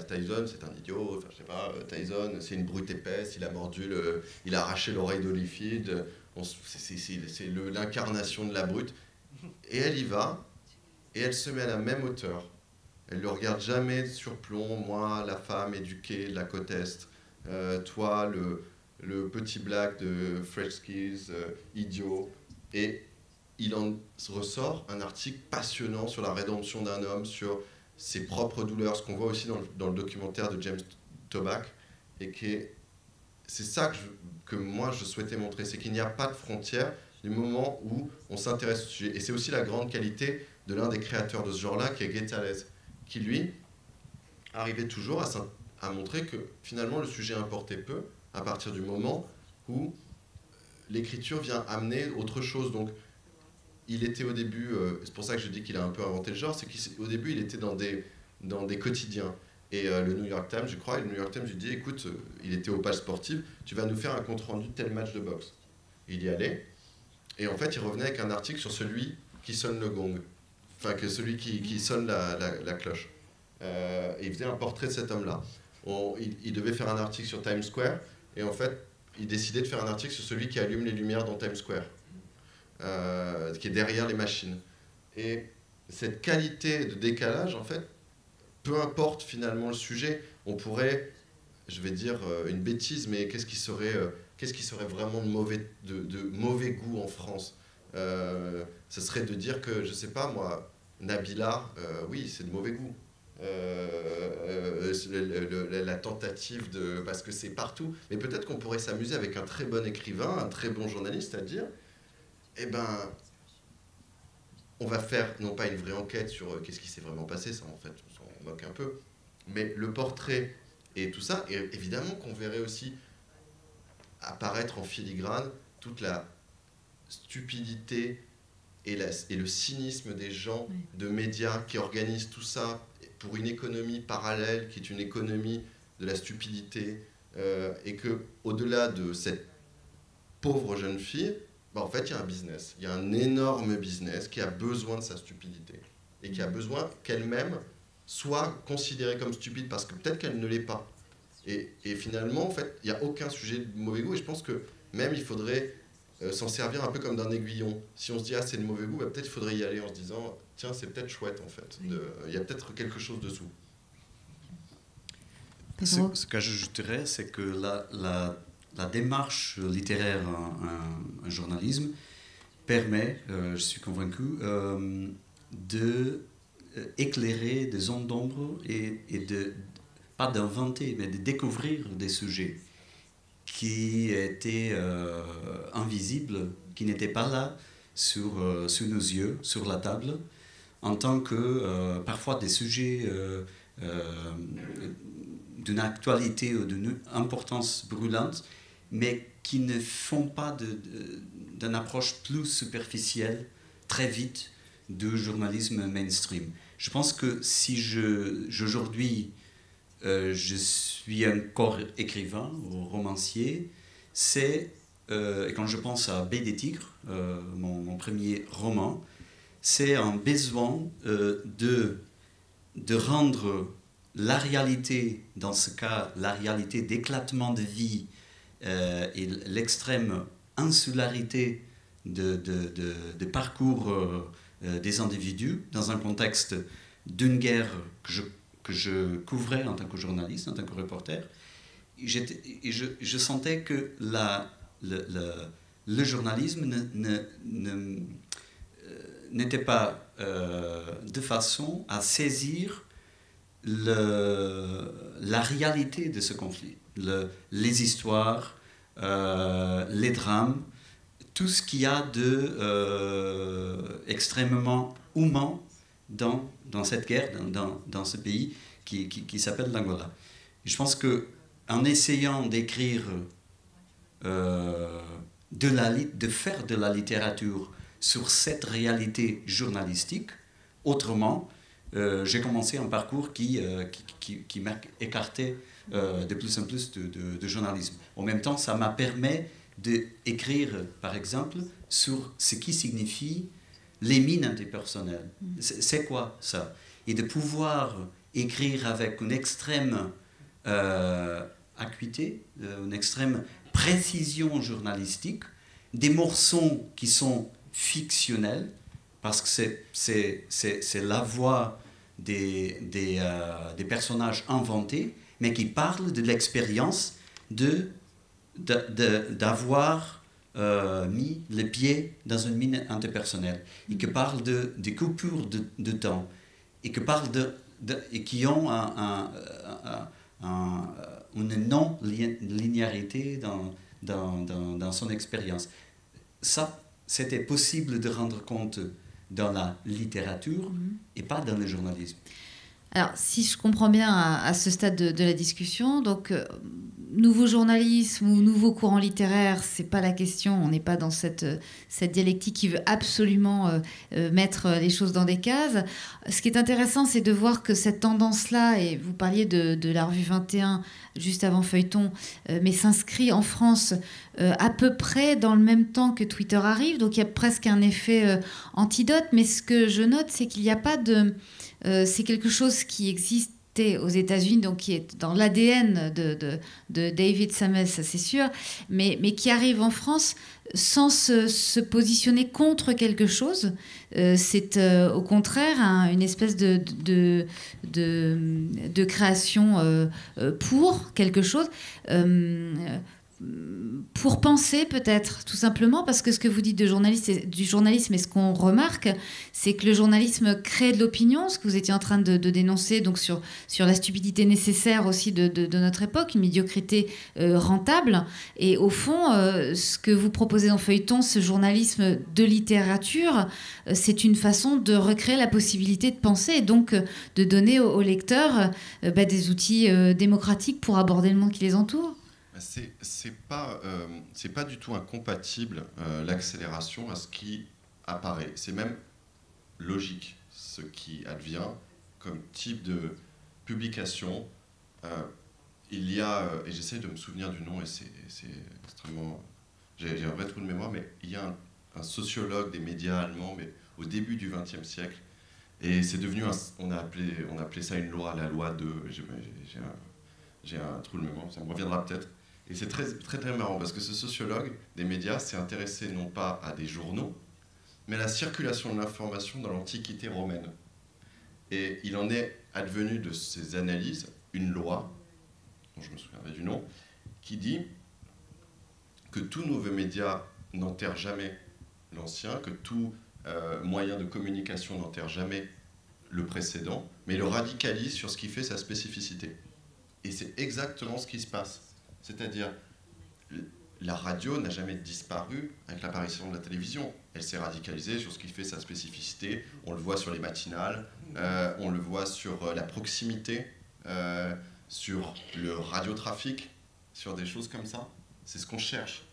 Tyson, c'est un idiot, je sais pas, Tyson, c'est une brute épaisse, il a mordu, il a arraché l'oreille d'Holyfield, c'est l'incarnation de la brute. Et elle y va, et elle se met à la même hauteur. Elle ne le regarde jamais de surplomb, moi, la femme éduquée de la côte Est, toi, le petit black de Fresh Skills, idiot. Et il en ressort un article passionnant sur la rédemption d'un homme, sur ses propres douleurs, ce qu'on voit aussi dans le documentaire de James Toback, et c'est ça que moi je souhaitais montrer, c'est qu'il n'y a pas de frontière du moment où on s'intéresse au sujet. Et c'est aussi la grande qualité de l'un des créateurs de ce genre-là, qui est Guy Tallez, qui lui arrivait toujours à montrer que finalement le sujet importait peu, à partir du moment où l'écriture vient amener autre chose. Donc il était au début, c'est pour ça que je dis qu'il a un peu inventé le genre, c'est qu'au début il était dans des quotidiens. Et le New York Times, je crois, et le New York Times lui dit, écoute, il était aux pages sportives, tu vas nous faire un compte-rendu de tel match de boxe. Il y allait, et en fait il revenait avec un article sur celui qui sonne le gong, enfin que celui qui sonne la cloche. Et il faisait un portrait de cet homme-là. Il devait faire un article sur Times Square, et en fait il décidait de faire un article sur celui qui allume les lumières dans Times Square. Qui est derrière les machines. Et cette qualité de décalage, en fait, peu importe finalement le sujet, on pourrait, je vais dire une bêtise, mais qu'est-ce qui serait vraiment de mauvais goût en France? Ce serait de dire que, je sais pas moi, Nabila, oui, c'est de mauvais goût. La tentative parce que c'est partout. Mais peut-être qu'on pourrait s'amuser avec un très bon écrivain, un très bon journaliste, à dire on va faire, non pas une vraie enquête sur qu'est-ce qui s'est vraiment passé, ça en fait, on s'en moque un peu, mais le portrait et tout ça, et évidemment qu'on verrait aussi apparaître en filigrane toute la stupidité et le cynisme des gens de médias qui organisent tout ça pour une économie parallèle, qui est une économie de la stupidité, et que au-delà de cette pauvre jeune fille, en fait, il y a un business. Il y a un énorme business qui a besoin de sa stupidité et qui a besoin qu'elle-même soit considérée comme stupide parce que peut-être qu'elle ne l'est pas. Et finalement, en fait, il n'y a aucun sujet de mauvais goût et je pense que même il faudrait s'en servir un peu comme d'un aiguillon. Si on se dit « Ah, c'est de mauvais goût », peut-être il faudrait y aller en se disant « Tiens, c'est peut-être chouette, en fait. Il y a peut-être quelque chose dessous. » Ce que j'ajouterais, c'est que la démarche littéraire en journalisme permet, je suis convaincu, d'éclairer des zones d'ombre et pas d'inventer, mais de découvrir des sujets qui étaient invisibles, qui n'étaient pas là sous nos yeux, sur la table, en tant que parfois des sujets d'une actualité ou d'une importance brûlante, mais qui ne font pas d'une approche plus superficielle, très vite, du journalisme mainstream. Je pense que si aujourd'hui je suis encore écrivain ou romancier, et quand je pense à Baie des Tigres, mon premier roman, c'est un besoin de rendre la réalité, dans ce cas, la réalité d'éclatement de vie et l'extrême insularité de parcours des individus dans un contexte d'une guerre que je couvrais en tant que journaliste, en tant que reporter. Je sentais que le journalisme n'était pas de façon à saisir la réalité de ce conflit, les histoires, les drames, tout ce qu'il y a d'extrêmement humain dans cette guerre, dans ce pays qui s'appelle l'Angola. Je pense qu'en essayant d'écrire, de faire de la littérature sur cette réalité journalistique, autrement, j'ai commencé un parcours qui m'a écarté de plus en plus de journalisme. En même temps, ça m'a permis d'écrire, par exemple, sur ce qui signifie les mines antipersonnelles. C'est quoi ça? Et de pouvoir écrire avec une extrême acuité, une extrême précision journalistique, des morceaux qui sont fictionnels, parce que c'est la voix des personnages inventés, mais qui parlent de l'expérience d'avoir mis le pied dans une mine interpersonnelle, et qui parlent des coupures de temps, et qui ont une non-linéarité dans son expérience. Ça, c'était possible de rendre compte dans la littérature et pas dans le journalisme. Alors, si je comprends bien à ce stade de la discussion, donc nouveau journalisme ou nouveau courant littéraire, c'est pas la question. On n'est pas dans cette dialectique qui veut absolument mettre les choses dans des cases. Ce qui est intéressant, c'est de voir que cette tendance-là, et vous parliez de la revue 21 juste avant Feuilleton, mais s'inscrit en France à peu près dans le même temps que Twitter arrive. Donc il y a presque un effet antidote. Mais ce que je note, c'est qu'il n'y a pas de... c'est quelque chose qui existait aux États-Unis, donc qui est dans l'ADN de David Samuels, ça c'est sûr, mais qui arrive en France sans se positionner contre quelque chose. C'est au contraire une espèce de création pour quelque chose. Pour penser peut-être, tout simplement, parce que ce que vous dites du journalisme et ce qu'on remarque, c'est que le journalisme crée de l'opinion, ce que vous étiez en train de dénoncer, donc sur la stupidité nécessaire aussi de notre époque, une médiocrité rentable. Et au fond, ce que vous proposez dans Feuilleton, ce journalisme de littérature, c'est une façon de recréer la possibilité de penser et donc de donner aux lecteurs des outils démocratiques pour aborder le monde qui les entoure. C'est pas du tout incompatible l'accélération à ce qui apparaît. C'est même logique ce qui advient comme type de publication. il y a, et j'essaie de me souvenir du nom, et c'est extrêmement... J'ai un vrai trou de mémoire, mais il y a un sociologue des médias allemands, mais au début du XXe siècle, et c'est devenu, on a appelé ça une loi, la loi de... J'ai un trou de mémoire, ça me reviendra peut-être. Et c'est très, très, très marrant, parce que ce sociologue des médias s'est intéressé non pas à des journaux, mais à la circulation de l'information dans l'Antiquité romaine. Et il en est advenu de ces analyses une loi, dont je me souviendrai du nom, qui dit que tous nouveaux médias n'enterrent jamais l'ancien, que tout moyen de communication n'enterre jamais le précédent, mais le radicalise sur ce qui fait sa spécificité. Et c'est exactement ce qui se passe. C'est-à-dire, la radio n'a jamais disparu avec l'apparition de la télévision. Elle s'est radicalisée sur ce qui fait sa spécificité. On le voit sur les matinales, on le voit sur la proximité, sur le radiotrafic, sur des choses comme ça. C'est ce qu'on cherche.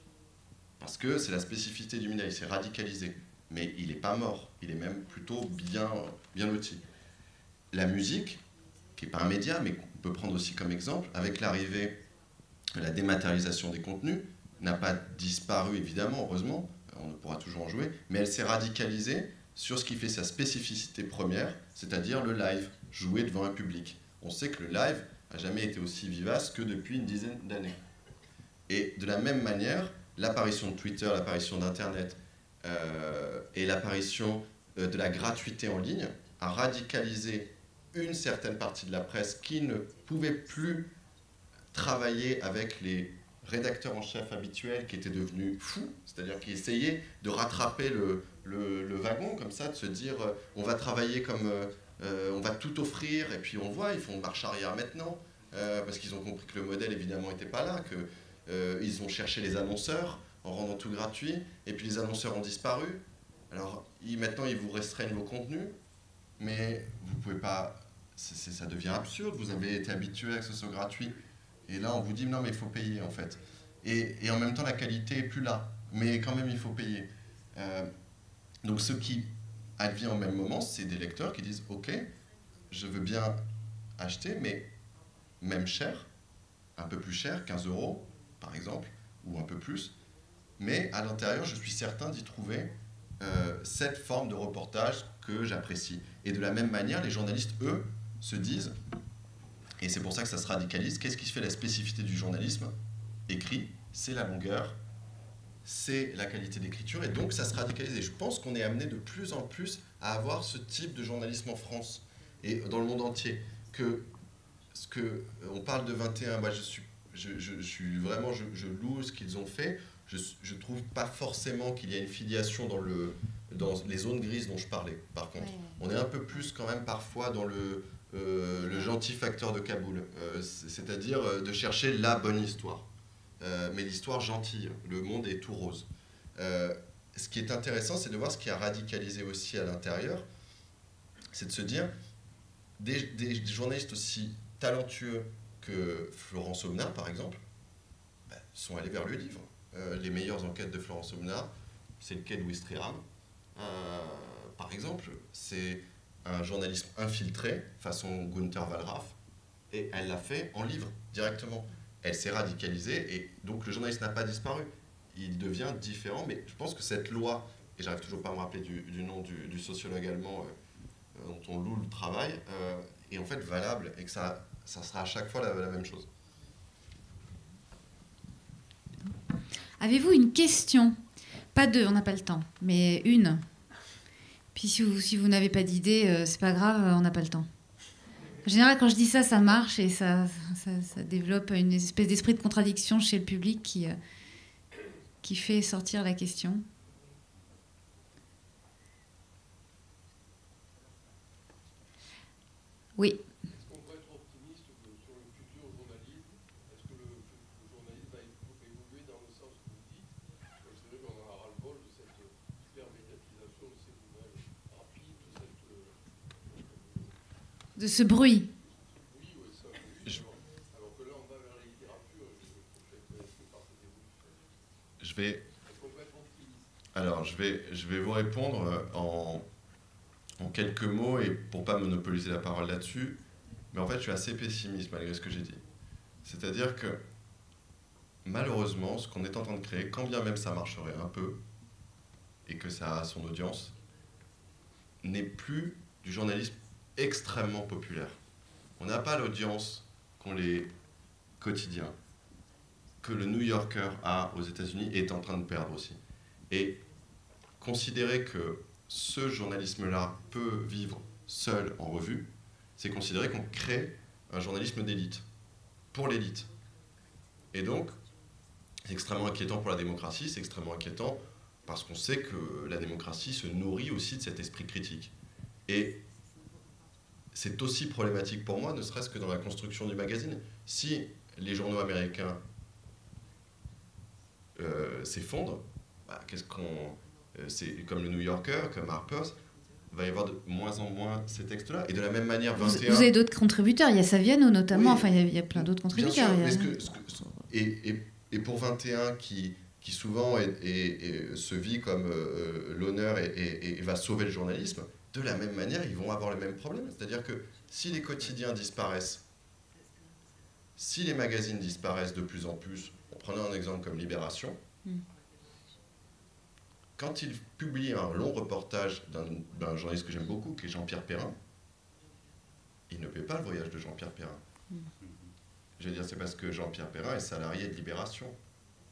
Parce que c'est la spécificité du média, il s'est radicalisé. Mais il n'est pas mort, il est même plutôt bien loti. La musique, qui n'est pas un média, mais qu'on peut prendre aussi comme exemple, avec l'arrivée de la dématérialisation des contenus, n'a pas disparu évidemment, heureusement, on pourra toujours en jouer, mais elle s'est radicalisée sur ce qui fait sa spécificité première, c'est-à-dire le live, jouer devant un public. On sait que le live n'a jamais été aussi vivace que depuis une dizaine d'années. Et de la même manière, l'apparition de Twitter, l'apparition d'Internet et l'apparition de la gratuité en ligne a radicalisé une certaine partie de la presse qui ne pouvait plus travailler avec les rédacteurs en chef habituels qui étaient devenus fous, c'est-à-dire qui essayaient de rattraper le wagon comme ça, de se dire on va travailler comme on va tout offrir, et puis on voit, ils font marche arrière maintenant, parce qu'ils ont compris que le modèle évidemment n'était pas là, qu'ils ont cherché les annonceurs en rendant tout gratuit, et puis les annonceurs ont disparu. Alors maintenant ils vous restreignent vos contenus, mais vous pouvez pas, ça devient absurde, vous avez été habitué à ce que ce soit gratuit. Et là, on vous dit, non, mais il faut payer, en fait. Et en même temps, la qualité n'est plus là. Mais quand même, il faut payer. Donc, ce qui advient au même moment, c'est des lecteurs qui disent, OK, je veux bien acheter, mais même cher, un peu plus cher, 15 €, par exemple, ou un peu plus. Mais à l'intérieur, je suis certain d'y trouver cette forme de reportage que j'apprécie. Et de la même manière, les journalistes, eux, se disent... Et c'est pour ça que ça se radicalise. Qu'est-ce qui fait la spécificité du journalisme écrit? C'est la longueur, c'est la qualité d'écriture, et donc ça se radicalise. Et je pense qu'on est amené de plus en plus à avoir ce type de journalisme en France et dans le monde entier. On parle de 21, moi je suis vraiment, je loue ce qu'ils ont fait. Je trouve pas forcément qu'il y a une filiation dans les zones grises dont je parlais. Par contre, on est un peu plus quand même parfois dans le gentil facteur de Kaboul, c'est-à-dire de chercher la bonne histoire, mais l'histoire gentille, le monde est tout rose. Ce qui est intéressant, c'est de voir ce qui a radicalisé aussi à l'intérieur, c'est de se dire, des journalistes aussi talentueux que Florence Aubenas, par exemple, sont allés vers le livre. Les meilleures enquêtes de Florence Aubenas, c'est le quai de Ouistreham, par exemple, c'est un journalisme infiltré, façon Gunther Wallraff, et elle l'a fait en livre, directement. Elle s'est radicalisée, et donc le journaliste n'a pas disparu. Il devient différent, mais je pense que cette loi, et j'arrive toujours pas à me rappeler du nom du sociologue allemand dont on loue le travail, est en fait valable, et que ça sera à chaque fois la même chose. Avez-vous une question? Pas deux, on n'a pas le temps, mais une. Puis si vous n'avez pas d'idée, c'est pas grave, on n'a pas le temps. En général, quand je dis ça, ça marche et ça développe une espèce d'esprit de contradiction chez le public qui fait sortir la question. Oui. Est-ce qu'on peut être optimiste sur le futur journalisme? Est-ce que le journalisme va évoluer dans le sens que vous dites? C'est vrai qu'on en a ras-le-bol de cette hyper-médiatisation de ces nouvelles rapides, de ce bruit. Oui, ça, oui. Alors que là, on va vers la littérature. Je suis intéressé par cette évolution. Est-ce qu'on peut être optimiste? Alors, je vais vous répondre en quelques mots, et pour ne pas monopoliser la parole là-dessus, mais en fait, je suis assez pessimiste malgré ce que j'ai dit. C'est-à-dire que, malheureusement, ce qu'on est en train de créer, quand bien même ça marcherait un peu, et que ça a son audience, n'est plus du journalisme extrêmement populaire. On n'a pas l'audience qu'ont les quotidiens, que le New Yorker a aux États-Unis et est en train de perdre aussi. Et considérer que ce journalisme-là peut vivre seul en revue, c'est considérer qu'on crée un journalisme d'élite, pour l'élite. Et donc, c'est extrêmement inquiétant pour la démocratie, c'est extrêmement inquiétant parce qu'on sait que la démocratie se nourrit aussi de cet esprit critique. Et c'est aussi problématique pour moi, ne serait-ce que dans la construction du magazine. Si les journaux américains s'effondrent, bah, c'est comme le New Yorker, comme Harper's, il va y avoir de moins en moins ces textes-là. Et de la même manière, 21... Vous avez d'autres contributeurs, il y a Saviano notamment, Oui, enfin il y a plein d'autres contributeurs. Bien sûr, et pour 21 qui souvent se vit comme l'honneur et va sauver le journalisme, de la même manière, ils vont avoir le même problème. C'est-à-dire que si les quotidiens disparaissent, si les magazines disparaissent de plus en plus, prenons un exemple comme Libération, quand il publie un long reportage d'un journaliste que j'aime beaucoup, qui est Jean-Pierre Perrin, il ne paie pas le voyage de Jean-Pierre Perrin. Je veux dire, c'est parce que Jean-Pierre Perrin est salarié de Libération.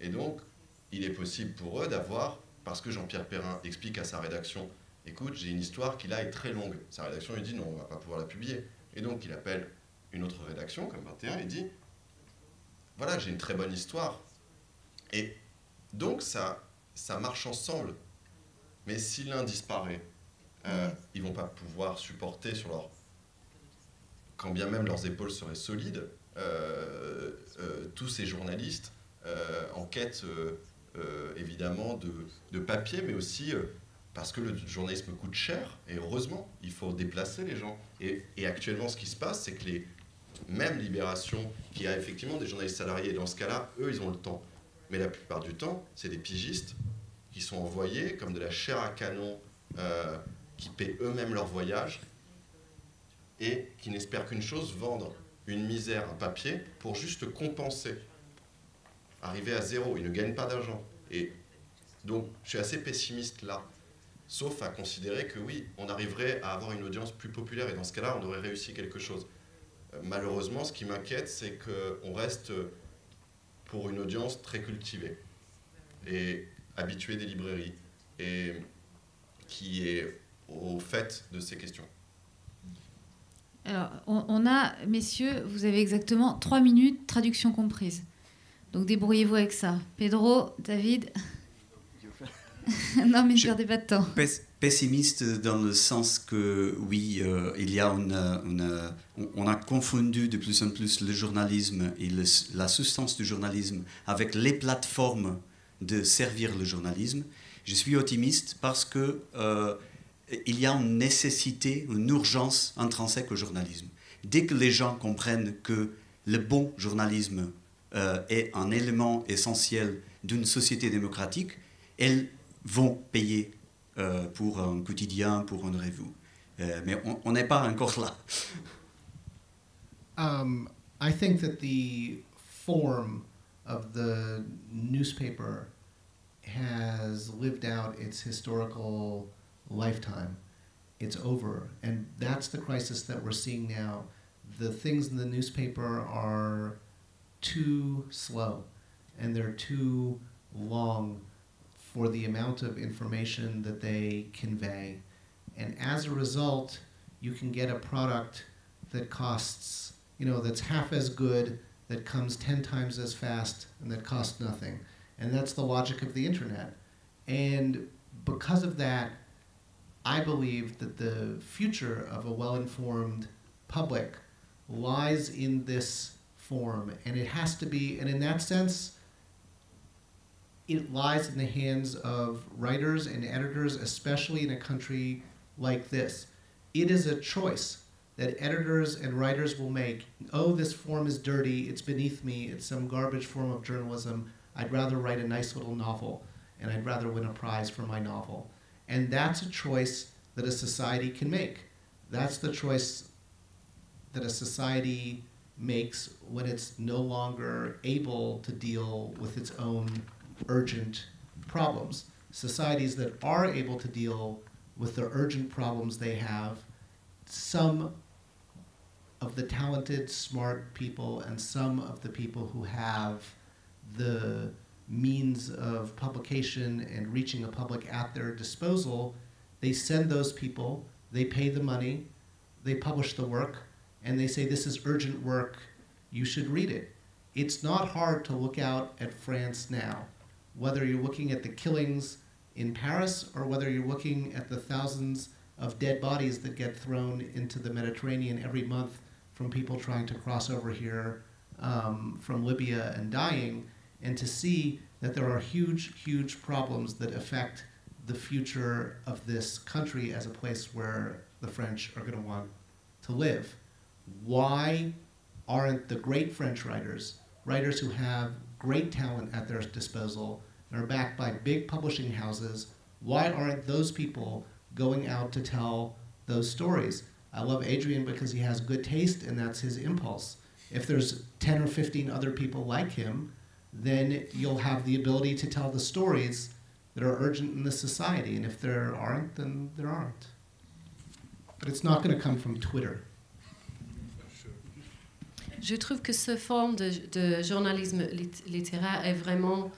Et donc, il est possible pour eux d'avoir, parce que Jean-Pierre Perrin explique à sa rédaction, écoute, j'ai une histoire qui là est très longue. Sa rédaction lui dit non, on ne va pas pouvoir la publier. Et donc, il appelle une autre rédaction, comme 21, et dit, voilà, j'ai une très bonne histoire. Et donc, ça marche ensemble. Mais si l'un disparaît, ils ne vont pas pouvoir supporter sur leur... Quand bien même leurs épaules seraient solides, tous ces journalistes en quête évidemment de papier, mais aussi parce que le journalisme coûte cher, et heureusement, il faut déplacer les gens. Et actuellement, ce qui se passe, c'est que même Libération, qui a effectivement des journalistes salariés, dans ce cas-là, eux, ils ont le temps. Mais la plupart du temps, c'est des pigistes qui sont envoyés comme de la chair à canon, qui paient eux-mêmes leur voyage, et qui n'espèrent qu'une chose, vendre une misère, un papier, pour juste compenser, arriver à zéro. Ils ne gagnent pas d'argent. Et donc, je suis assez pessimiste là, sauf à considérer que oui, on arriverait à avoir une audience plus populaire, et dans ce cas-là, on aurait réussi quelque chose. Malheureusement, ce qui m'inquiète, c'est qu'on reste pour une audience très cultivée, et habituée des librairies, et qui est au fait de ces questions. Alors, on a, messieurs, vous avez exactement 3 minutes, traduction comprise. Donc, débrouillez-vous avec ça. Pedro, David. Non, mais ne perdez pas de temps. Pessimiste dans le sens que, oui, il y a on a confondu de plus en plus le journalisme et la substance du journalisme avec les plateformes de servir le journalisme. Je suis optimiste parce que il y a une nécessité, une urgence intrinsèque au journalisme. Dès que les gens comprennent que le bon journalisme est un élément essentiel d'une société démocratique, elles vont payer pour un quotidien, pour une revue. Mais on n'est pas encore là. I think that the form of the newspaper has lived out its historical lifetime. It's over. And that's the crisis that we're seeing now. The things in the newspaper are too slow, and they're too long for the amount of information that they convey. And as a result, you can get a product that costs, that's half as good, that comes 10 times as fast, and that costs nothing. And that's the logic of the internet. And because of that, I believe that the future of a well-informed public lies in this form. And it has to be, and in that sense, it lies in the hands of writers and editors, especially in a country like this. It is a choice that editors and writers will make. Oh, this form is dirty, it's beneath me, it's some garbage form of journalism. I'd rather write a nice little novel, and I'd rather win a prize for my novel. And that's a choice that a society can make. That's the choice that a society makes when it's no longer able to deal with its own urgent problems. Societies that are able to deal with the urgent problems they have, some of the talented, smart people and some of the people who have the means of publication and reaching a public at their disposal, they send those people, they pay the money, they publish the work, and they say, this is urgent work, you should read it. It's not hard to look out at France now, whether you're looking at the killings in Paris or whether you're looking at the thousands of dead bodies that get thrown into the Mediterranean every month from people trying to cross over here from Libya and dying, and to see that there are huge, huge problems that affect the future of this country as a place where the French are going to want to live. Why aren't the great French writers, writers who have great talent at their disposal and are backed by big publishing houses, why aren't those people going out to tell those stories? I love Adrian because he has good taste and that's his impulse. If there's 10 or 15 other people like him, then you'll have the ability to tell the stories that are urgent in this society. And if there aren't, then there aren't. But it's not going to come from Twitter. Je trouve que ce forme de journalisme littéraire est vraiment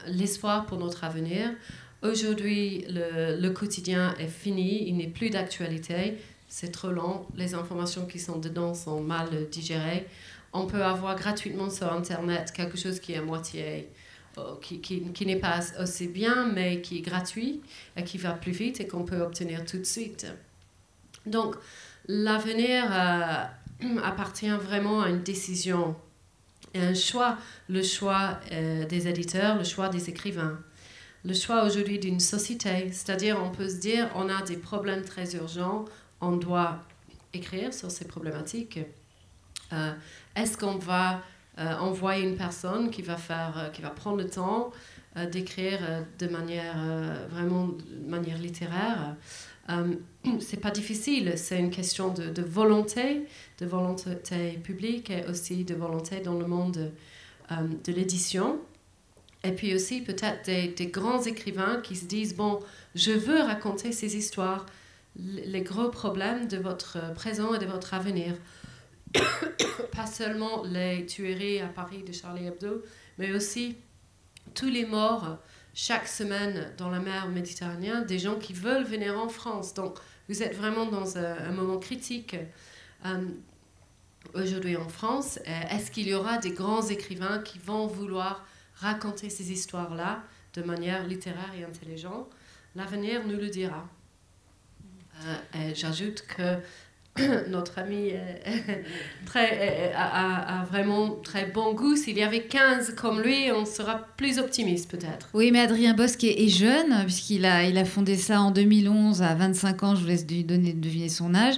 l'espoir pour notre avenir. Aujourd'hui, le quotidien est fini, il n'est plus d'actualité, c'est trop long, les informations qui sont dedans sont mal digérées. On peut avoir gratuitement sur Internet quelque chose qui est à moitié, qui n'est pas aussi bien, mais qui est gratuit et qui va plus vite et qu'on peut obtenir tout de suite. Donc, l'avenir appartient vraiment à une décision et un choix, le choix des éditeurs, le choix des écrivains. Le choix aujourd'hui d'une société, c'est-à-dire on peut se dire on a des problèmes très urgents, on doit écrire sur ces problématiques. Est-ce qu'on va envoyer une personne qui va prendre le temps d'écrire de manière vraiment de manière littéraire? C'est pas difficile, c'est une question de volonté publique et aussi de volonté dans le monde de l'édition. Et puis aussi peut-être des grands écrivains qui se disent, bon, je veux raconter ces histoires, les gros problèmes de votre présent et de votre avenir. Pas seulement les tueries à Paris de Charlie Hebdo, mais aussi tous les morts chaque semaine dans la mer Méditerranée, des gens qui veulent venir en France. Donc vous êtes vraiment dans un moment critique aujourd'hui en France. Est-ce qu'il y aura des grands écrivains qui vont vouloir raconter ces histoires-là de manière littéraire et intelligente? L'avenir nous le dira. Et j'ajoute que notre ami a vraiment très bon goût. S'il y avait 15 comme lui, on sera plus optimiste peut-être. Oui, mais Adrien Bosc est jeune, puisqu'il a fondé ça en 2011, à 25 ans, je vous laisse deviner son âge.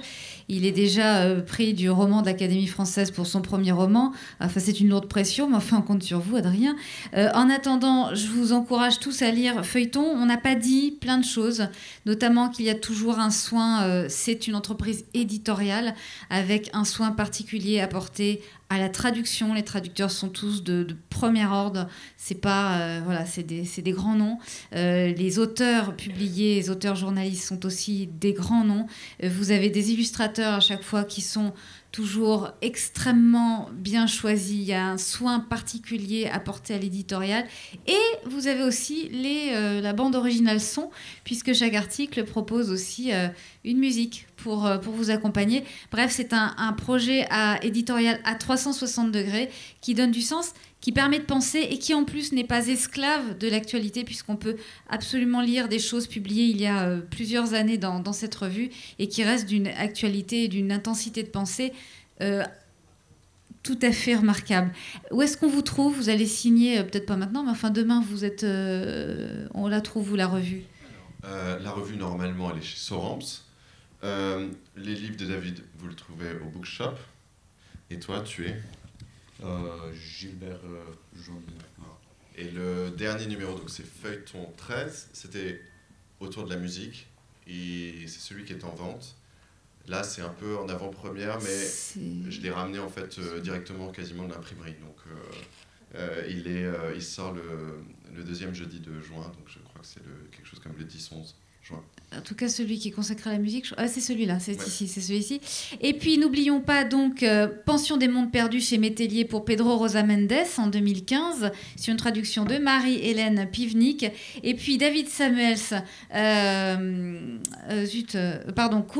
Il est déjà prix du roman de l'Académie française pour son premier roman. Enfin, c'est une lourde pression, mais enfin, on compte sur vous, Adrien. En attendant, je vous encourage tous à lire Feuilleton. On n'a pas dit plein de choses, notamment qu'il y a toujours un soin, c'est une entreprise éditoriale, avec un soin particulier apporté à la traduction. Les traducteurs sont tous de premier ordre. C'est pas, c'est des grands noms. Les auteurs publiés, les auteurs journalistes sont aussi des grands noms. Vous avez des illustrateurs à chaque fois qui sont toujours extrêmement bien choisis. Il y a un soin particulier apporté à l'éditorial. Et vous avez aussi la bande originale son, puisque chaque article propose aussi une musique pour vous accompagner. Bref, c'est un projet éditorial à 360 degrés qui donne du sens, qui permet de penser et qui en plus n'est pas esclave de l'actualité, puisqu'on peut absolument lire des choses publiées il y a plusieurs années dans cette revue et qui restent d'une actualité et d'une intensité de pensée tout à fait remarquable. Où est-ce qu'on vous trouve? Vous allez signer, peut-être pas maintenant, mais enfin demain, vous êtes, on la trouve où, la revue? La revue, normalement, elle est chez Soramps. Les livres de David, vous le trouvez au Bookshop. Et toi, tu es Gilbert Jaune. Et le dernier numéro, donc c'est Feuilleton 13, c'était autour de la musique. Et c'est celui qui est en vente. Là, c'est un peu en avant-première, mais je l'ai ramené en fait directement quasiment de l'imprimerie. Donc, il sort le deuxième jeudi de juin, donc je crois que c'est quelque chose comme le 10-11 juin. En tout cas, celui qui est consacré à la musique, c'est celui-là, c'est Ouais. ici, c'est celui-ci. Et puis, n'oublions pas donc Pension des mondes perdus chez Métellier pour Pedro Rosa Mendes en 2015, sur une traduction de Marie-Hélène Pivnik. Et puis David Samuels,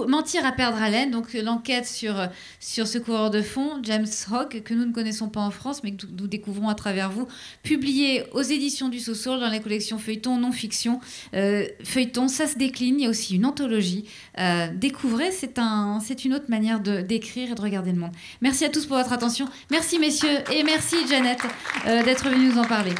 Mentir à perdre haleine, donc l'enquête sur ce coureur de fond, James Hogg, que nous ne connaissons pas en France, mais que nous découvrons à travers vous, publié aux éditions du Saussure dans les collections feuilleton, non-fiction. Feuilleton, ça se décline. Il y a aussi une anthologie. Découvrez, c'est une autre manière d'écrire et de regarder le monde. Merci à tous pour votre attention. Merci messieurs et merci Janet d'être venus nous en parler.